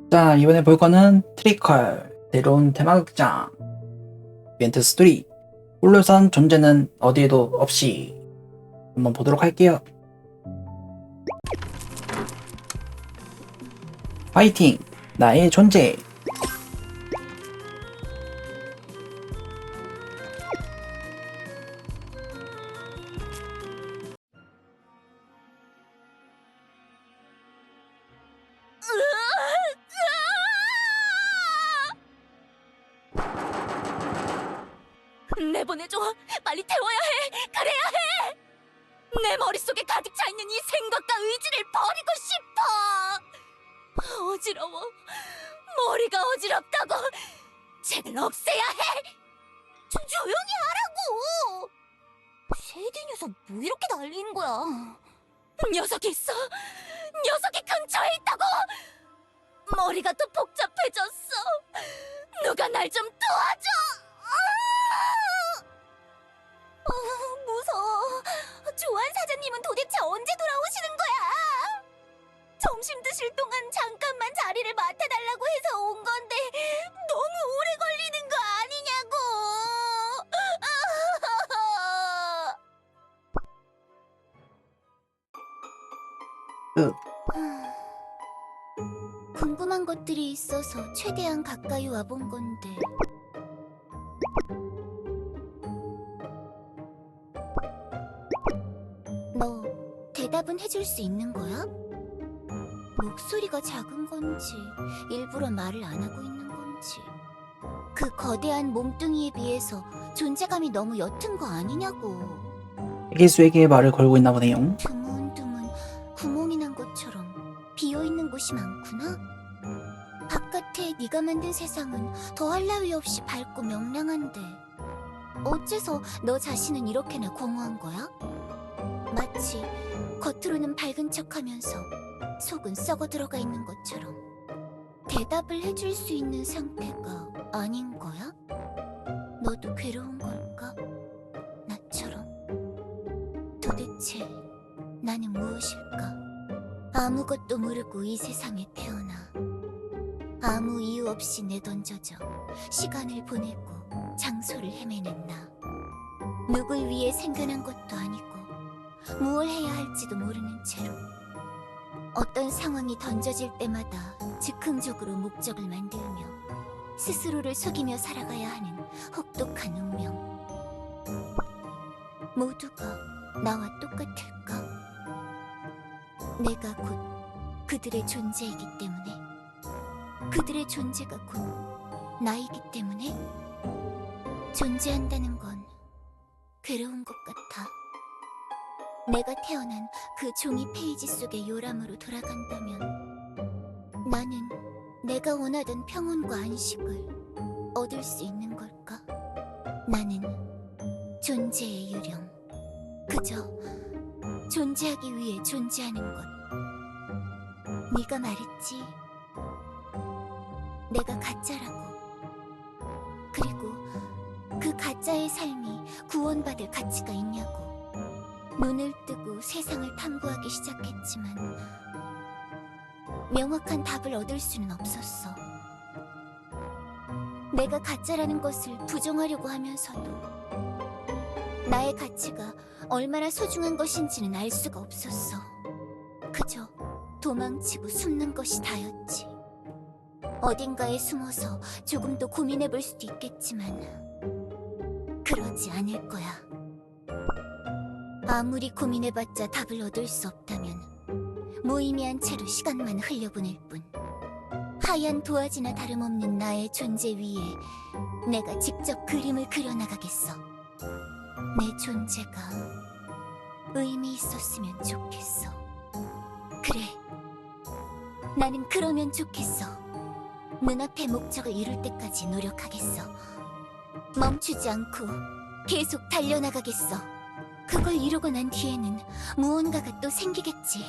자, 이번에 볼 거는 트리컬, 새로운 테마극장, 이벤트 스토리, 홀로산 존재는 어디에도 없이 한번 보도록 할게요. 파이팅! 나의 존재! 내보내줘. 빨리 태워야 해. 그래야 해. 내 머릿속에 가득 차있는 이 생각과 의지를 버리고 싶어. 어지러워. 머리가 어지럽다고. 쟤를 없애야 해. 조용히 하라고. 세디 녀석 뭐 이렇게 난리인 거야. 녀석이 있어. 녀석이 근처에 있다고. 머리가 더 복잡해졌어. 누가 날 좀 도와줘. 무서워. 조한 사장님은 도대체 언제 돌아오시는 거야? 점심 드실 동안 잠깐만 자리를 맡아달라고 해서 온 건데 너무 오래 걸리는 거 아니냐고. 궁금한 것들이 있어서 최대한 가까이 와본 건데. 너 대답은 해줄 수 있는 거야? 목소리가 작은 건지 일부러 말을 안 하고 있는 건지. 그 거대한 몸뚱이에 비해서 존재감이 너무 옅은 거 아니냐고. 세계수에게 말을 걸고 있나 보네요. 드문드문 구멍이 난 것처럼 비어있는 곳이 많구나. 바깥에 네가 만든 세상은 더할 나위 없이 밝고 명랑한데 어째서 너 자신은 이렇게나 공허한 거야? 마치 겉으로는 밝은 척하면서 속은 썩어 들어가 있는 것처럼. 대답을 해줄 수 있는 상태가 아닌 거야? 너도 괴로운 걸까? 나처럼? 도대체 나는 무엇일까? 아무것도 모르고 이 세상에 태어나 아무 이유 없이 내던져져 시간을 보내고 장소를 헤매는 나. 누굴 위해 생겨난 것도 아니고 무엇을 해야 할지도 모르는 채로 어떤 상황이 던져질 때마다 즉흥적으로 목적을 만들며 스스로를 속이며 살아가야 하는 혹독한 운명. 모두가 나와 똑같을까? 내가 곧 그들의 존재이기 때문에, 그들의 존재가 곧 나이기 때문에 존재한다는 건 괴로운 것 같아. 내가 태어난 그 종이 페이지 속의 요람으로 돌아간다면 나는 내가 원하던 평온과 안식을 얻을 수 있는 걸까? 나는 존재의 유령. 그저 존재하기 위해 존재하는 것. 네가 말했지. 내가 가짜라고. 그리고 그 가짜의 삶이 구원받을 가치가 있냐고. 눈을 뜨고 세상을 탐구하기 시작했지만 명확한 답을 얻을 수는 없었어. 내가 가짜라는 것을 부정하려고 하면서도 나의 가치가 얼마나 소중한 것인지는 알 수가 없었어. 그저 도망치고 숨는 것이 다였지. 어딘가에 숨어서 조금 더 고민해볼 수도 있겠지만 그러지 않을 거야. 아무리 고민해봤자 답을 얻을 수 없다면 무의미한 채로 시간만 흘려보낼 뿐. 하얀 도화지나 다름없는 나의 존재 위에 내가 직접 그림을 그려나가겠어. 내 존재가 의미 있었으면 좋겠어. 그래, 나는 그러면 좋겠어. 눈앞의 목적을 이룰 때까지 노력하겠어. 멈추지 않고 계속 달려나가겠어. 그걸 이루고 난 뒤에는 무언가가 또 생기겠지.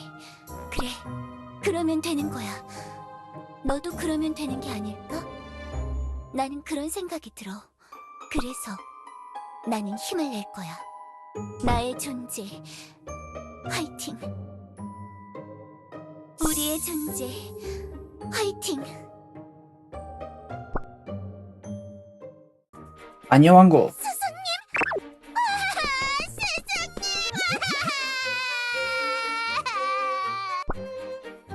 그래, 그러면 되는 거야. 너도 그러면 되는 게 아닐까? 나는 그런 생각이 들어. 그래서 나는 힘을 낼 거야. 나의 존재, 화이팅! 우리의 존재, 화이팅! 마녀 왕국. 스승님!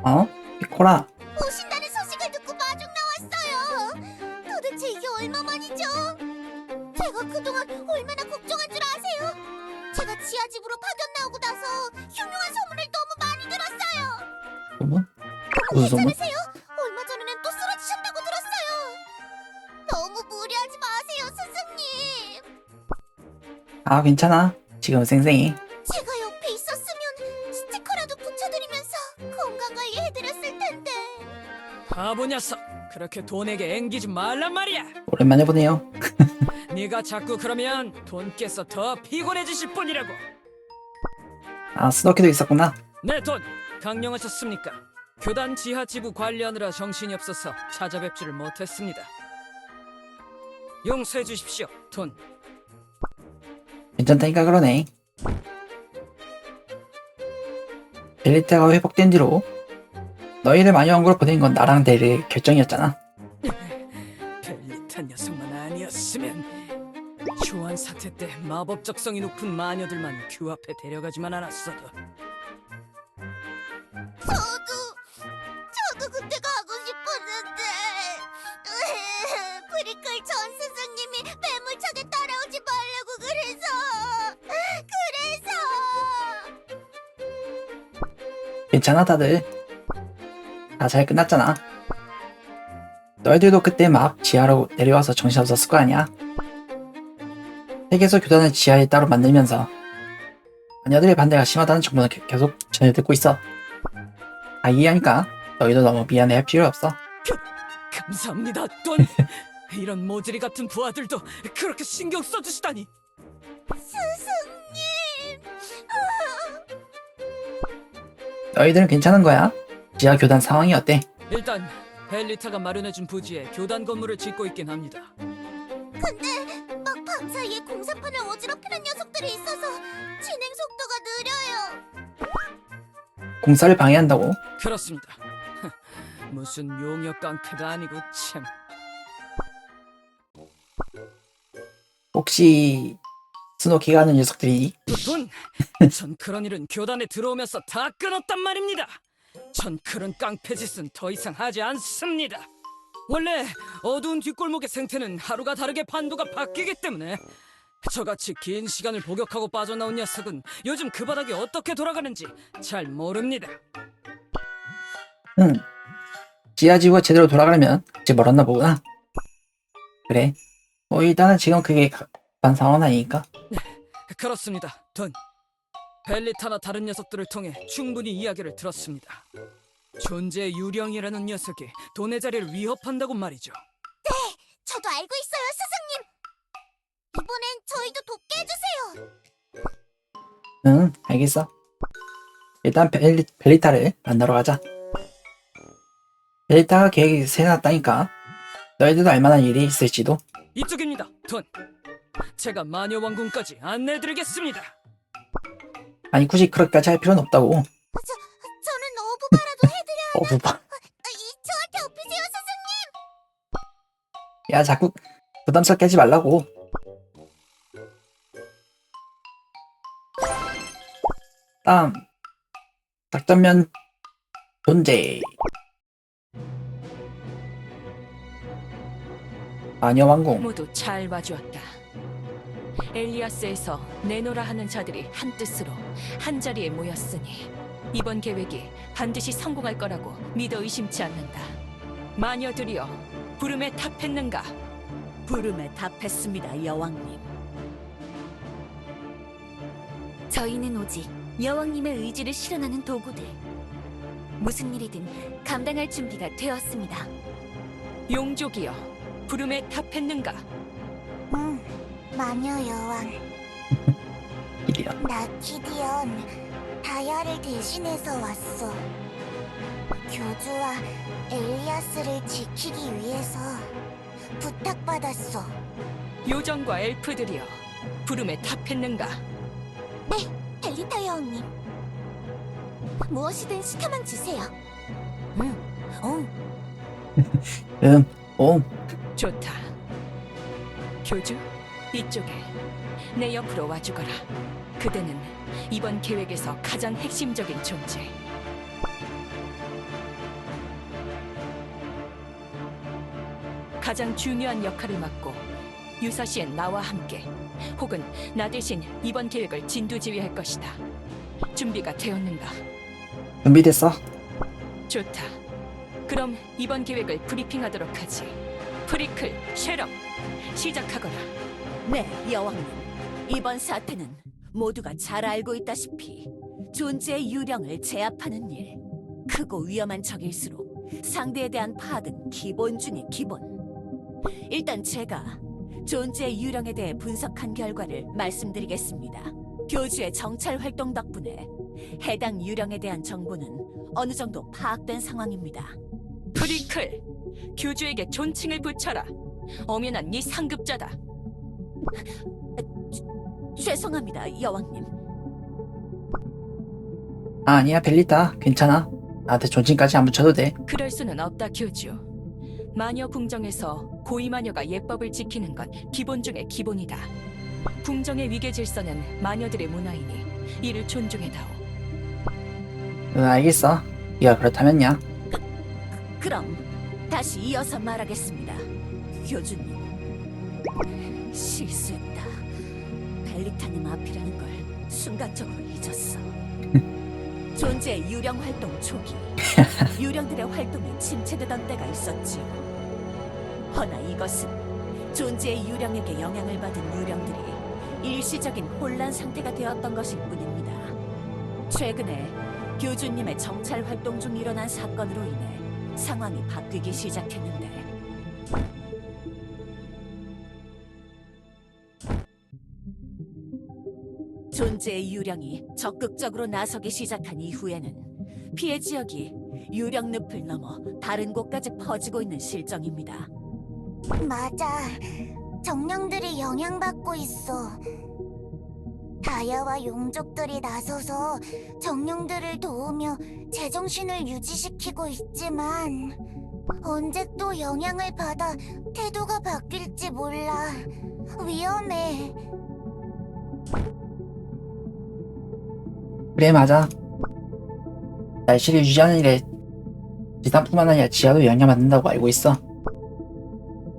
어? 피코라. 오신다는 소식을 듣고 마중 나왔어요. 도대체 이게 얼마만이죠? 제가 그동안 얼마나 걱정한 줄 아세요? 제가 지하 집으로 파견 나오고 나서 흉흉한 소문을 너무 많이 들었어요. 소문? 무슨 소문? 괜찮으세요? 얼마 전에는 또 쓰러지셨다고 들었어요. 너무 무리하지 마세요, 스승님. 아, 괜찮아. 지금 쌩쌩이. 제가 옆에 있었으면 스티커라도 붙여드리면서 건강관리 해드렸을 텐데. 바보 녀석, 그렇게 돈에게 앵기지 말란 말이야. 오랜만에 보네요. 네가 자꾸 그러면 돈께서 더 피곤해지실 뿐이라고. 아, 스노키도 있었구나. 네, 돈 강령하셨습니까? 교단 지하 지부 관리하느라 정신이 없어서 찾아뵙지를 못했습니다. 용서해 주십시오, 돈. 괜찮다니까 그러네. 벨리타가 회복된 뒤로 너희를 마녀 왕국으로 보낸 건 나랑 델의 결정이었잖아. 벨리타 녀석만 아니었으면 교환 사태 때 마법 적성이 높은 마녀들만 그 앞에 데려가지만 않았어도. 저도 그때 가고 싶었는데 브리클 전 스승님이 매물차게 따라오지 말라고 그래서 괜찮아 다들. 다 잘 끝났잖아. 너희들도 그때 막 지하로 내려와서 정신없었을 거 아니야. 세계에서 교단을 지하에 따로 만들면서 마녀들의 반대가 심하다는 정보는 계속 전해 듣고 있어. 아, 이해하니까 너희도 너무 미안해할 필요 없어. 감사합니다, 돈. 이런 모질이 같은 부하들도 그렇게 신경 써주시다니. 스승님. 너희들은 괜찮은 거야? 지하 교단 상황이 어때? 일단 벨리타가 마련해준 부지에 교단 건물을 짓고 있긴 합니다. 근데 막 밤 사이에 공사판을 어지럽히는 녀석들이 있어서 진행 속도가 느려요. 공사를 방해한다고? 그렇습니다. 무슨 용역 깡패도 아니고 참. 혹시 스노키가 하는 녀석들이? 돈! 전 그런 일은 교단에 들어오면서 다 끊었단 말입니다. 전 그런 깡패 짓은 더 이상 하지 않습니다. 원래 어두운 뒷골목의 생태는 하루가 다르게 판도가 바뀌기 때문에 저같이 긴 시간을 복역하고 빠져나온 녀석은 요즘 그 바닥이 어떻게 돌아가는지 잘 모릅니다. 응. 지하 지구가 제대로 돌아가려면 아직 멀었나 보구나. 그래. 뭐 일단은 지금 그게 급한 상황은 아니니까. 그렇습니다, 돈. 벨리타나 다른 녀석들을 통해 충분히 이야기를 들었습니다. 존재의 유령이라는 녀석이 돈의 자리를 위협한다고 말이죠. 저도 알고 있어요, 스승님. 이번엔 저희도 돕게 해주세요. 응, 알겠어. 일단 벨리타를 만나러 가자. 벨리타가 계획이 세놨다니까 너희들도 알만한 일이 있을지도. 이쪽입니다, 돈. 제가 마녀 왕궁까지 안내해드리겠습니다. 아니 굳이 그렇게까지 할 필요는 없다고. 저는 어부바라도 해드려. 봐. 저한테 업히세요, 스승님. 야, 자꾸 부담스럽게 하지 말라고. 다음 작전면 존재. 마녀 왕궁. 모두 잘 와주었다. 엘리아스에서 내노라 하는 자들이 한뜻으로 한자리에 모였으니 이번 계획이 반드시 성공할 거라고 믿어 의심치 않는다. 마녀들이여, 부름에 답했는가? 부름에 답했습니다, 여왕님. 저희는 오직 여왕님의 의지를 실현하는 도구들. 무슨 일이든 감당할 준비가 되었습니다. 용족이여, 부름에 답했는가? 마녀 여왕. 이리야. 나 기디언. 다이아를 대신해서 왔어. 교주와 엘리아스를 지키기 위해서 부탁받았어. 요정과 엘프들이여, 부름에 답했는가? 벨리타 여왕님. 무엇이든 시켜만 주세요. 응, 오. 좋다. 교주, 이쪽에 내 옆으로 와주거라. 그대는 이번 계획에서 가장 핵심적인 존재. 가장 중요한 역할을 맡고 유사시엔 나와 함께 혹은 나 대신 이번 계획을 진두지휘할 것이다. 준비가 되었는가? 준비됐어. 좋다. 그럼 이번 계획을 브리핑하도록 하지. 프리클, 쉐럼, 시작하거라. 네, 여왕님. 이번 사태는 모두가 잘 알고 있다시피 존재의 유령을 제압하는 일. 크고 위험한 적일수록 상대에 대한 파악은 기본 중의 기본. 일단 제가 존재의 유령에 대해 분석한 결과를 말씀드리겠습니다. 교주의 정찰 활동 덕분에 해당 유령에 대한 정보는 어느 정도 파악된 상황입니다. 프리클, 교주에게 존칭을 붙여라. 엄연한 네 상급자다. 죄송합니다, 여왕님. 아니야, 벨리타. 괜찮아. 나한테 존칭까지 안 붙여도 돼. 그럴 수는 없다, 교주. 마녀 궁정에서 고위 마녀가 예법을 지키는 건 기본 중의 기본이다. 궁정의 위계 질서는 마녀들의 문화이니 이를 존중해다오. 응, 알겠어. 네가 그렇다면야. 그럼 다시 이어서 말하겠습니다. 교주님, 실수했다. 벨리타님 앞이라는 걸 순간적으로 잊었어. 존재의 유령 활동 초기, 유령들의 활동이 침체되던 때가 있었지요. 허나 이것은 존재의 유령에게 영향을 받은 유령들이 일시적인 혼란 상태가 되었던 것일 뿐입니다. 최근에 교주님의 정찰 활동 중 일어난 사건으로 인해 상황이 바뀌기 시작했는데 존재의 유령이 적극적으로 나서기 시작한 이후에는 피해 지역이 유령 늪을 넘어 다른 곳까지 퍼지고 있는 실정입니다. 맞아. 정령들이 영향받고 있어. 다야와 용족들이 나서서 정령들을 도우며 제정신을 유지시키고 있지만 언제 또 영향을 받아 태도가 바뀔지 몰라. 위험해. 그래, 맞아. 날씨를 유지하는 일에 지상뿐만 아니라 지하도 영향받는다고 알고 있어.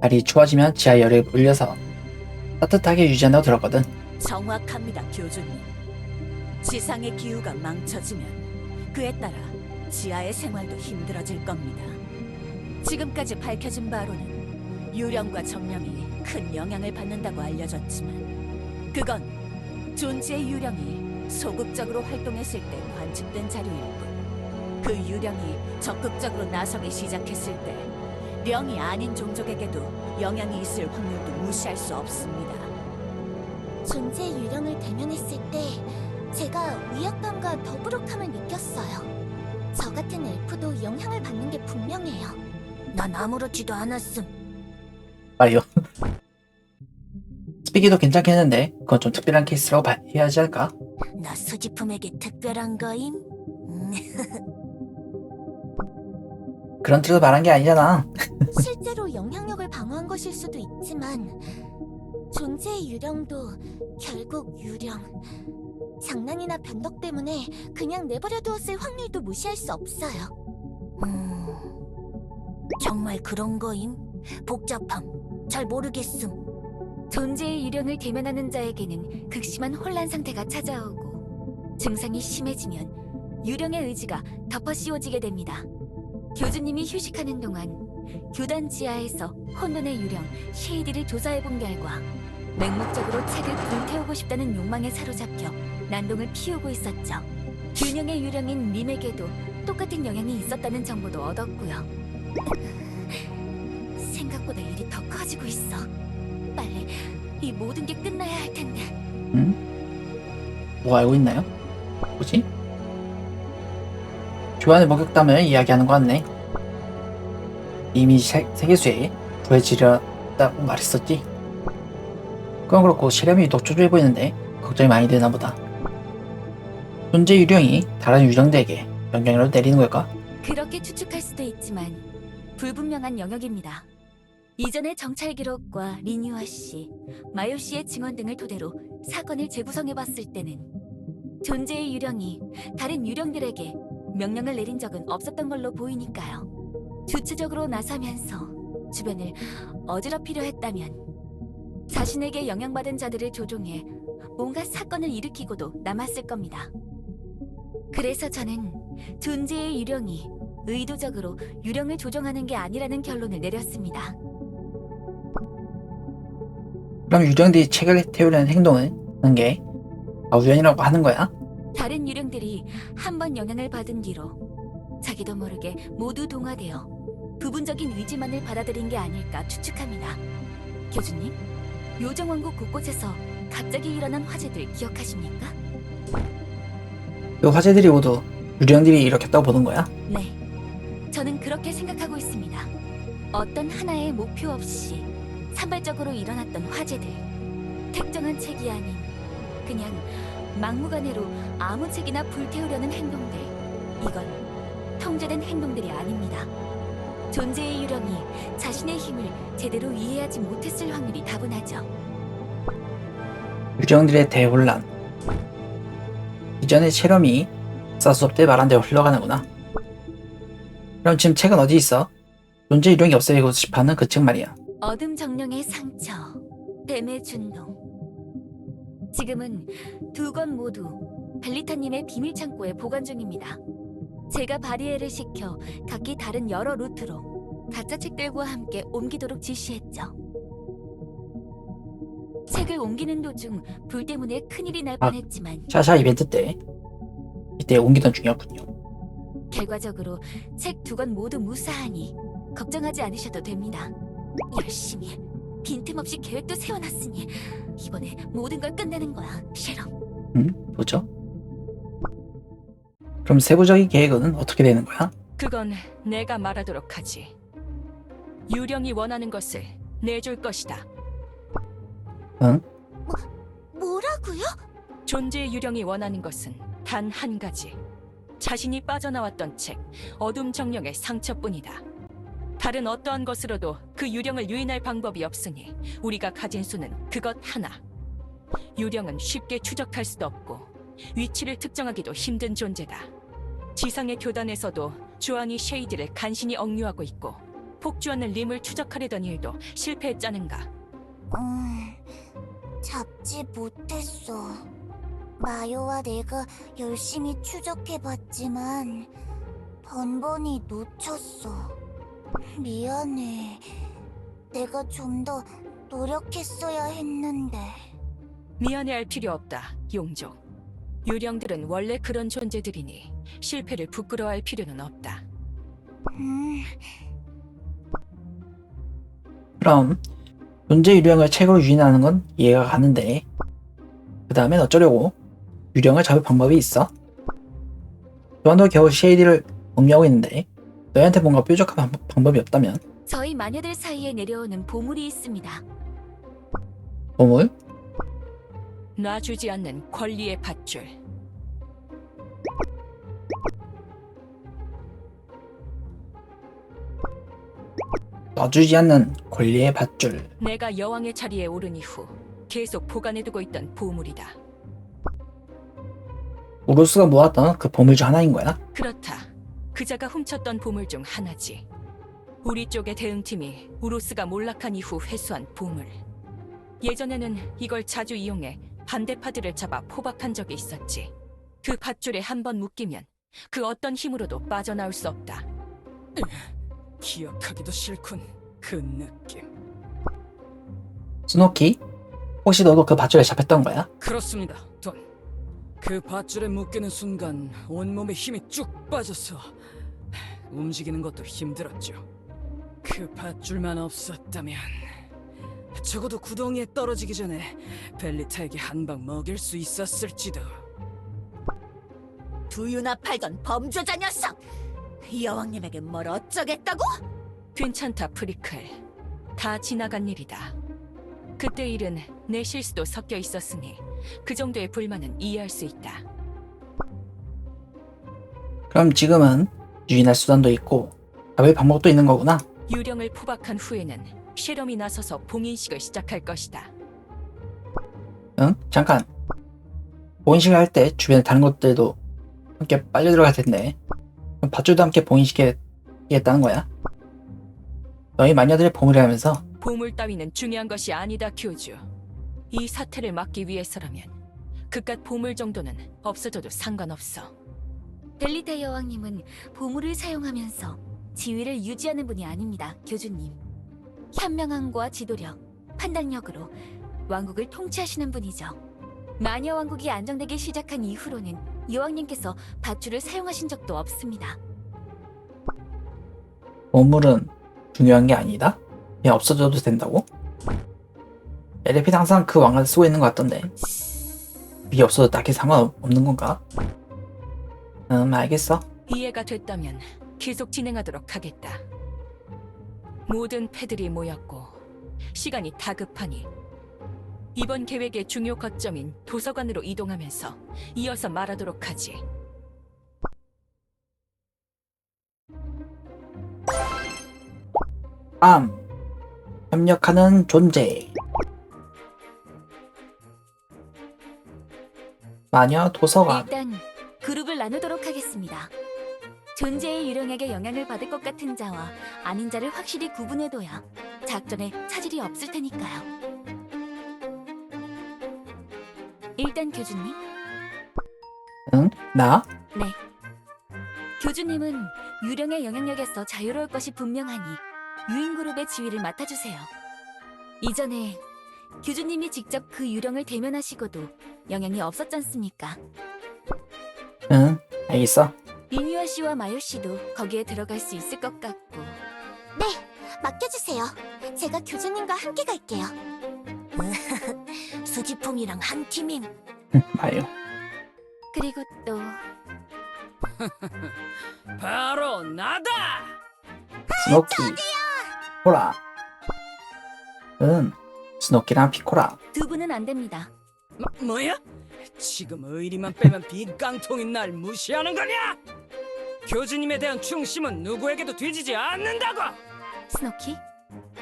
날이 추워지면 지하 열을 올려서 따뜻하게 유지한다고 들었거든. 정확합니다, 교주님. 지상의 기후가 망쳐지면 그에 따라 지하의 생활도 힘들어질 겁니다. 지금까지 밝혀진 바로는 유령과 정령이 큰 영향을 받는다고 알려졌지만 그건 존재의 유령이 소극적으로 활동했을 때 관측된 자료일 뿐. 그 유령이 적극적으로 나서기 시작했을 때 령이 아닌 종족에게도 영향이 있을 확률도 무시할 수 없습니다. 존재 유령을 대면했을 때 제가 위압감과 더부룩함을 느꼈어요. 저 같은 엘프도 영향을 받는 게 분명해요. 난 아무렇지도 않았음. 말이요. 스피기도 괜찮겠는데 그건 좀 특별한 케이스라고 해야 하지 않을까? 나 수지품에게 특별한 거임? 그런 뜻으로 말한 게 아니잖아. 실제로 영향력을 방어한 것일 수도 있지만 존재의 유령도 결국 유령. 장난이나 변덕 때문에 그냥 내버려 두었을 확률도 무시할 수 없어요. 정말 그런 거임? 복잡함. 잘 모르겠음. 존재의 유령을 대면하는 자에게는 극심한 혼란 상태가 찾아오고 증상이 심해지면 유령의 의지가 덮어씌워지게 됩니다. 교주님이 휴식하는 동안 교단 지하에서 혼돈의 유령 쉐이디를 조사해본 결과 맹목적으로 책을 불태우고 싶다는 욕망에 사로잡혀 난동을 피우고 있었죠. 균형의 유령인 림에게도 똑같은 영향이 있었다는 정보도 얻었고요. 생각보다 일이 더 커지고 있어. 빨리 이 모든 게 끝나야 할 텐데. 뭐 알고 있나요? 뭐지? 교환의 목욕담을 이야기하는 것 같네. 이미 세계수에 구해지렸다고 말했었지. 그건 그렇고 실험이 유독 초조해 보이는데 걱정이 많이 되나 보다. 존재 유령이 다른 유령들에게 명령을 내리는 걸까? 그렇게 추측할 수도 있지만 불분명한 영역입니다. 이전의 정찰 기록과 리뉴아 씨, 마요 씨의 증언 등을 토대로 사건을 재구성해봤을 때는 존재의 유령이 다른 유령들에게 명령을 내린 적은 없었던 걸로 보이니까요. 주체적으로 나서면서 주변을 어지럽히려 했다면 자신에게 영향받은 자들을 조종해 뭔가 사건을 일으키고도 남았을 겁니다. 그래서 저는 존재의 유령이 의도적으로 유령을 조종하는 게 아니라는 결론을 내렸습니다. 그럼 유령들이 책을 태우려는 행동을 하는 게 우연이라고 하는 거야? 다른 유령들이 한 번 영향을 받은 뒤로 자기도 모르게 모두 동화되어 부분적인 의지만을 받아들인 게 아닐까 추측합니다. 교주님, 요정왕국 곳곳에서 갑자기 일어난 화재들 기억하십니까? 그 화재들이 모두 유령들이 일으켰다고 보는 거야? 네, 저는 그렇게 생각하고 있습니다. 어떤 하나의 목표 없이 산발적으로 일어났던 화재들, 특정한 책이 아닌 그냥 막무가내로 아무 책이나 불태우려는 행동들, 이건 통제된 행동들이 아닙니다. 존재의 유령이 자신의 힘을 제대로 이해하지 못했을 확률이 다분하죠. 유령들의 대혼란. 이전의 체험이 쌀수 없대 말한 대로 흘러가는구나. 그럼 지금 책은 어디 있어? 존재 유령이 없애고 싶어하는 그 책 말이야. 어둠 정령의 상처, 뱀의 준동. 지금은 두 권 모두 벨리타님의 비밀 창고에 보관 중입니다. 제가 바리에를 시켜 각기 다른 여러 루트로 가짜 책들과 함께 옮기도록 지시했죠. 책을 옮기는 도중 불 때문에 큰일이 날 뻔했지만 샤샤 이벤트 때 이때 옮기던 중이었군요. 결과적으로 책 두 권 모두 무사하니 걱정하지 않으셔도 됩니다. 열심히 빈틈없이 계획도 세워놨으니 이번에 모든 걸 끝내는 거야, 쉐럼. 뭐죠? 그럼 세부적인 계획은 어떻게 되는 거야? 그건 내가 말하도록 하지. 유령이 원하는 것을 내줄 것이다. 뭐라고요? 존재의 유령이 원하는 것은 단 한 가지. 자신이 빠져나왔던 책, 어둠 정령의 상처뿐이다. 다른 어떠한 것으로도 그 유령을 유인할 방법이 없으니 우리가 가진 수는 그것 하나. 유령은 쉽게 추적할 수도 없고 위치를 특정하기도 힘든 존재다. 지상의 교단에서도 주안이 쉐이드를 간신히 억류하고 있고 폭주하는 림을 추적하려던 일도 실패했자는가. 잡지 못했어. 마요와 내가 열심히 추적해봤지만 번번이 놓쳤어. 미안해. 내가 좀 더 노력했어야 했는데. 미안해할 필요 없다, 용족. 유령들은 원래 그런 존재들이니 실패를 부끄러워할 필요는 없다. 그럼 존재 유령을 책으로 유인하는 건 이해가 가는데 그 다음엔 어쩌려고? 유령을 잡을 방법이 있어? 조안도 겨우 쉐이디를 억류하고 있는데 너희한테 뭔가 뾰족한 방법이 없다면? 저희 마녀들 사이에 내려오는 보물이 있습니다. 보물? 놔주지 않는 권리의 밧줄. 놔주지 않는 권리의 밧줄. 내가 여왕의 자리에 오른 이후 계속 보관해두고 있던 보물이다. 우루스가 모았던 그 보물 중 하나인 거야? 그렇다. 그자가 훔쳤던 보물 중 하나지. 우리 쪽의 대응팀이 우루스가 몰락한 이후 회수한 보물. 예전에는 이걸 자주 이용해 반대파들을 잡아 포박한 적이 있었지. 그 밧줄에 한 번 묶이면 그 어떤 힘으로도 빠져나올 수 없다. 기억하기도 싫군. 그 느낌. 스노키? 혹시 너도 그 밧줄에 잡혔던 거야? 그렇습니다, 돈. 그 밧줄에 묶이는 순간 온몸에 힘이 쭉 빠져서 움직이는 것도 힘들었죠. 그 밧줄만 없었다면 적어도 구덩이에 떨어지기 전에 벨리타에게 한 방 먹일 수 있었을지도. 두유나 팔던 범죄자 녀석! 여왕님에게 뭘 어쩌겠다고? 괜찮다, 프리클. 다 지나간 일이다. 그때 일은 내 실수도 섞여 있었으니 그 정도의 불만은 이해할 수 있다. 그럼 지금은 유인할 수단도 있고 잡을 방법도 있는 거구나. 유령을 포박한 후에는 셰럼이 나서서 봉인식을 시작할 것이다. 응? 잠깐. 봉인식을 할 때 주변에 다른 것들도 함께 빨려 들어갈 텐데. 그럼 밧줄도 함께 봉인시키겠다는 거야? 너희 마녀들의 보물을 하면서 보물 따위는 중요한 것이 아니다, 교주. 이 사태를 막기 위해서라면 그깟 보물 정도는 없어져도 상관없어. 벨리타 여왕님은 보물을 사용하면서 지위를 유지하는 분이 아닙니다, 교주님. 현명함과 지도력, 판단력으로 왕국을 통치하시는 분이죠. 마녀 왕국이 안정되기 시작한 이후로는 여왕님께서 밧줄을 사용하신 적도 없습니다. 보물은 중요한 게 아니다? 그냥 없어져도 된다고? 엘레피는 항상 그 왕관을 쓰고 있는 것 같던데. 이게 없어도 딱히 상관없는 건가? 알겠어. 이해가 됐다면 계속 진행하도록 하겠다. 모든 패들이 모였고 시간이 다급하니 이번 계획의 중요 거점인 도서관으로 이동하면서 이어서 말하도록 하지. 협력하는 존재. 마녀 도서관. 일단 그룹을 나누도록 하겠습니다. 존재의 유령에게 영향을 받을 것 같은 자와 아닌 자를 확실히 구분해둬야 작전에 차질이 없을 테니까요. 일단 교주님, 응? 나? 네. 교주님은 유령의 영향력에서 자유로울 것이 분명하니 유인그룹의 지휘를 맡아주세요. 이전에 교주님이 직접 그 유령을 대면하시고도 영향이 없었지 않습니까? 응, 알겠어. 리뉴아 씨와 마요 씨도 거기에 들어갈 수 있을 것 같고. 네, 맡겨주세요. 제가 교주님과 함께 갈게요. 수지풍이랑 한 팀임. 마요. 그리고 또 바로 나다. 스노키. 피코라. 응, 스노키랑 피코라. 두 분은 안 됩니다. 뭐야? 지금 의리만 빼면 빈깡통인 날 무시하는 거냐? 교주님에 대한 충심은 누구에게도 뒤지지 않는다고! 스노키,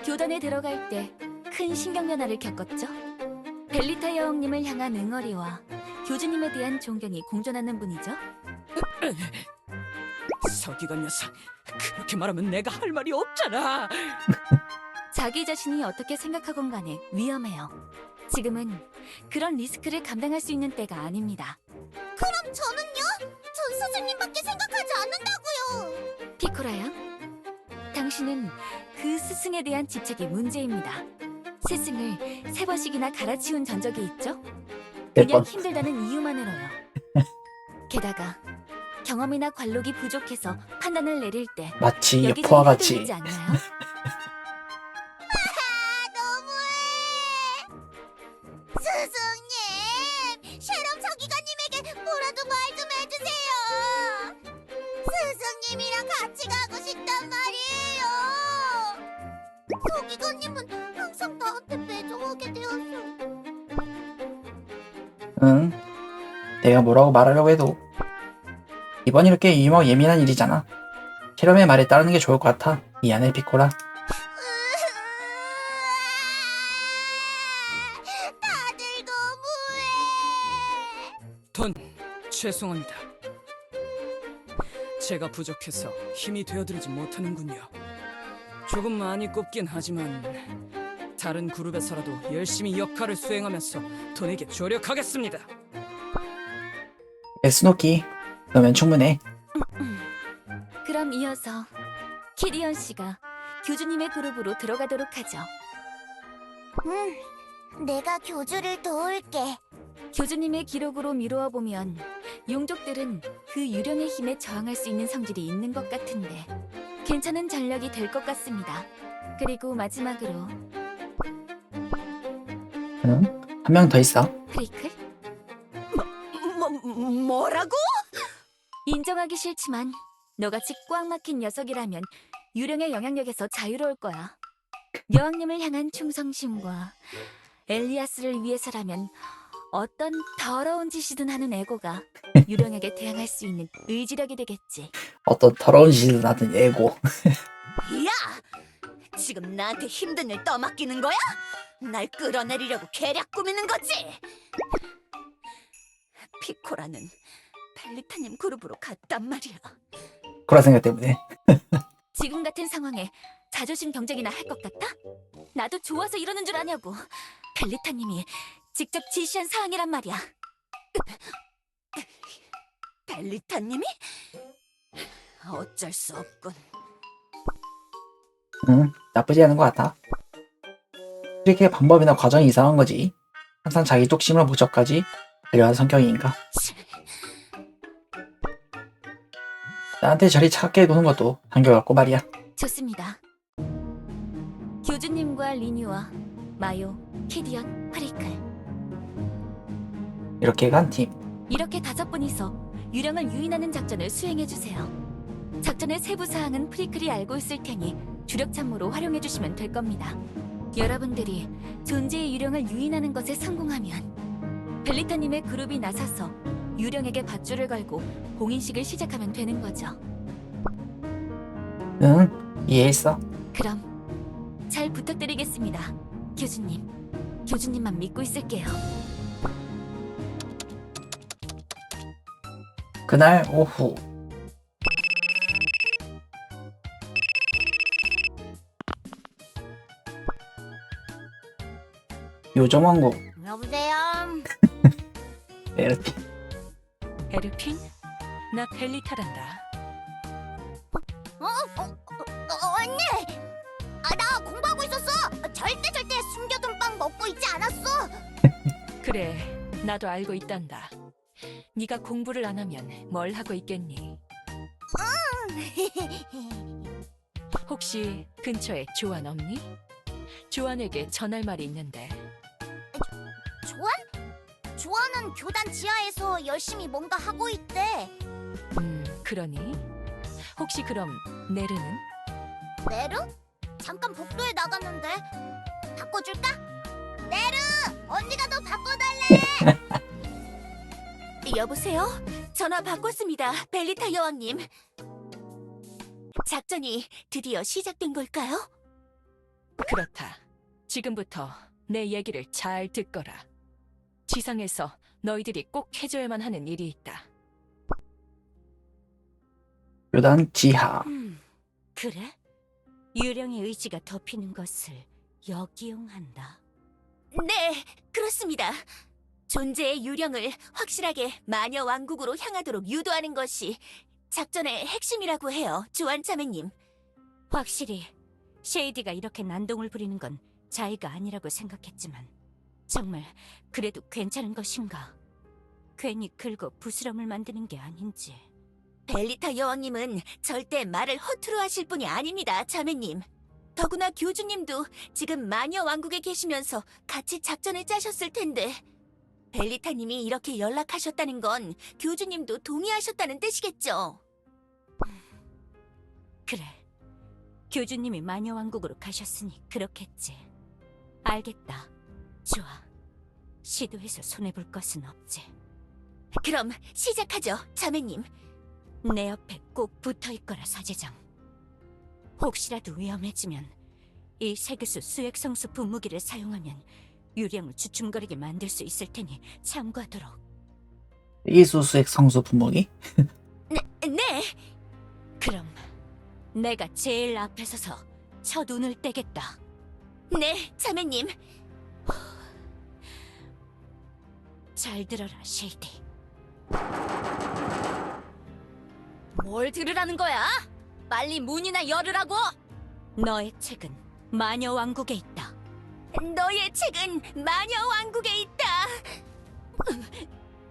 교단에 들어갈 때 큰 신경 변화를 겪었죠? 벨리타 여왕님을 향한 응어리와 교주님에 대한 존경이 공존하는 분이죠? 서기관 녀석, 그렇게 말하면 내가 할 말이 없잖아. 자기 자신이 어떻게 생각하건 간에 위험해요. 지금은 그런 리스크를 감당할 수 있는 때가 아닙니다. 그럼 저는요? 전 스승님밖에 생각하지 않는다고요. 피코라 양, 당신은 그 스승에 대한 집착이 문제입니다. 스승을 3번씩이나 갈아치운 전적이 있죠? 네 그냥 번. 힘들다는 이유만으로요. 게다가 경험이나 관록이 부족해서 판단을 내릴 때 마치 여기저기 여포와 같이. 흔들리지 않나요? 너무해! 스승님! 셰럼 서기관님에게 뭐라도 말 좀 해주세요! 스승님이랑 같이 가고 싶단 말이에요! 서기관님은 항상 나한테 매정하게 되었어. 응. 내가 뭐라고 말하려고 해도 이번 이렇게 유머 예민한 일이잖아. 셰럼의 말에 따르는 게 좋을 것 같아. 미안해, 피코라. 다들 너무해. 돈 죄송합니다. 제가 부족해서 힘이 되어드리지 못하는군요. 조금 많이 꼽긴 하지만 다른 그룹에서라도 열심히 역할을 수행하면서 돈에게 조력하겠습니다. 스노키, 너면 충분해. 그럼 이어서 키리언 씨가 교주님의 그룹으로 들어가도록 하죠. 내가 교주를 도울게. 교주님의 기록으로 미루어 보면 용족들은 그 유령의 힘에 저항할 수 있는 성질이 있는 것 같은데 괜찮은 전략이 될 것 같습니다. 그리고 마지막으로 응? 한 명 더 있어. 크리클? 뭐라고? 인정하기 싫지만 너같이 꽉 막힌 녀석이라면 유령의 영향력에서 자유로울 거야. 여왕님을 향한 충성심과 엘리아스를 위해서라면 어떤 더러운 짓이든 하는 에고가 유령에게 대항할 수 있는 의지력이 되겠지. 어떤 더러운 짓을 하든 예고. 야! 지금 나한테 힘든 일 떠맡기는 거야? 날 끌어내리려고 계략 꾸미는 거지? 피코라는 펠리타님 그룹으로 갔단 말이야. 그런 생각 때문에. 지금 같은 상황에 자존심 경쟁이나 할 것 같아? 나도 좋아서 이러는 줄 아냐고. 펠리타님이 직접 지시한 사항이란 말이야. 펠리타님이? 어쩔 수 없군. 나쁘지 않은 것 같아. 이렇게 방법이나 과정이 이상한 거지. 항상 자기 뚝심을 목적까지 달려가는 성격이니까. 나한테 저리 차갑게 구는 것도 한결같고 말이야. 좋습니다. 교주님과 리뉴와 마요, 키디언, 프리클 이렇게 간 팀. 이렇게 5분이서 유령을 유인하는 작전을 수행해주세요. 작전의 세부 사항은 프리클이 알고 있을 테니 주력 참모로 활용해주시면 될 겁니다. 여러분들이 존재의 유령을 유인하는 것에 성공하면 벨리타님의 그룹이 나서서 유령에게 밧줄을 걸고 봉인식을 시작하면 되는 거죠. 응, 이해했어. 그럼 잘 부탁드리겠습니다. 교주님, 교주님만 믿고 있을게요. 그날 오후. 요정왕국 여보세요? 에르피. 에르핀? 나 벨리타란다. 언니! 나 공부하고 있었어! 절대 숨겨둔 빵 먹고 있지 않았어! 그래, 나도 알고 있단다. 네가 공부를 안 하면 뭘 하고 있겠니? 혹시 근처에 조안 없니? 조안에게 전할 말이 있는데. 조안? 조안은 교단 지하에서 열심히 뭔가 하고 있대. 그러니? 혹시 그럼 네르는? 네르? 잠깐 복도에 나갔는데 바꿔줄까? 네르! 언니가 너 바꿔달래! 여보세요? 전화 바꿨습니다. 벨리타 여왕님. 작전이 드디어 시작된 걸까요? 그렇다. 지금부터 내 얘기를 잘 듣거라. 지상에서 너희들이 꼭 해줘야만 하는 일이 있다. 요단 지하. 그래? 유령의 의지가 덮이는 것을 역이용한다. 네, 그렇습니다. 존재의 유령을 확실하게 마녀 왕국으로 향하도록 유도하는 것이 작전의 핵심이라고 해요, 조안 자매님. 확실히 쉐이디가 이렇게 난동을 부리는 건 자의가 아니라고 생각했지만 정말 그래도 괜찮은 것인가? 괜히 긁어 부스럼을 만드는 게 아닌지. 벨리타 여왕님은 절대 말을 허투루 하실 분이 아닙니다, 자매님. 더구나 교주님도 지금 마녀 왕국에 계시면서 같이 작전을 짜셨을 텐데 벨리타님이 이렇게 연락하셨다는 건 교주님도 동의하셨다는 뜻이겠죠? 그래, 교주님이 마녀 왕국으로 가셨으니 그렇겠지. 알겠다. 좋아, 시도해서 손해볼 것은 없지. 그럼 시작하죠, 자매님. 내 옆에 꼭 붙어있거라, 사제장. 혹시라도 위험해지면 이 세계수 수액성수 분무기를 사용하면 유령을 주춤거리게 만들 수 있을 테니 참고하도록. 이수수액 성수 분무기? 네! 그럼 내가 제일 앞에 서서 첫 운을 떼겠다. 네, 자매님. 잘 들어라, 쉐이디. 뭘 들으라는 거야? 빨리 문이나 열으라고! 너의 책은 마녀 왕국에 있다. 너의 책은 마녀 왕국에 있다.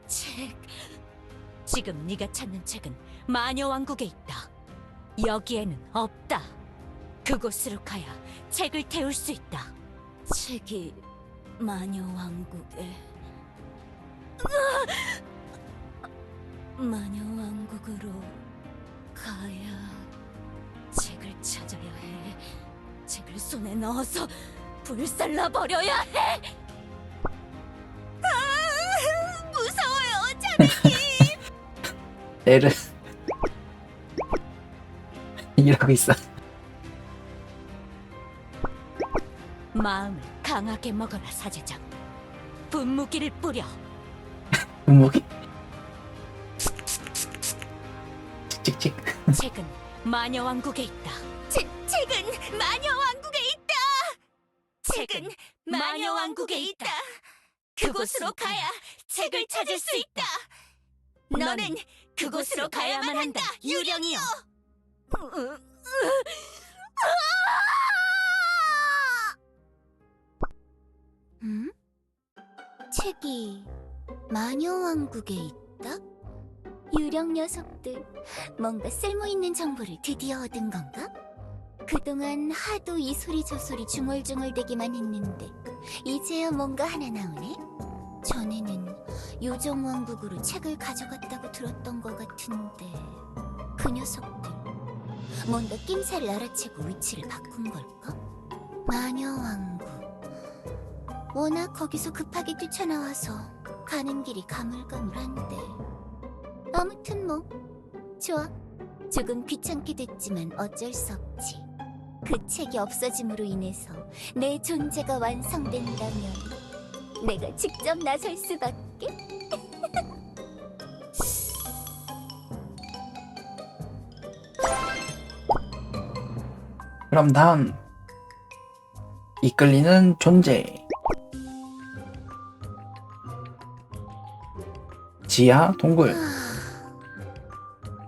책... 지금 네가 찾는 책은 마녀 왕국에 있다. 여기에는 없다. 그곳으로 가야 책을 태울 수 있다. 책이 마녀 왕국에... 마녀 왕국으로 가야... 책을 찾아야 해. 책을 손에 넣어서 불살라 버려야 해. 무서워요, 자매님. 에르. 이러고 있어. 마음을 강하게 먹어라, 사제장. 분무기를 뿌려. 분무기? 찍찍찍. 책은 마녀왕국에 있다. 책은 마녀왕국에 있다. 책은 마녀왕국에 있다. 그곳으로 가야 책을 찾을 수 있다. 너는 그곳으로 가야만 한다, 유령이여. 응? 책이 마녀왕국에 있다? 유령 녀석들, 뭔가 쓸모있는 정보를 드디어 얻은 건가? 그동안 하도 이 소리 저 소리 중얼중얼대기만 했는데 이제야 뭔가 하나 나오네? 전에는 요정왕국으로 책을 가져갔다고 들었던 것 같은데 그 녀석들 뭔가 낌새를 알아채고 위치를 바꾼 걸까? 마녀왕국, 워낙 거기서 급하게 뛰쳐나와서 가는 길이 가물가물한데 아무튼 뭐 좋아. 조금 귀찮게 됐지만 어쩔 수 없지. 그 책이 없어짐으로 인해서 내 존재가 완성된다면 내가 직접 나설 수밖에. 그럼 다음. 이끌리는 존재. 지하 동굴.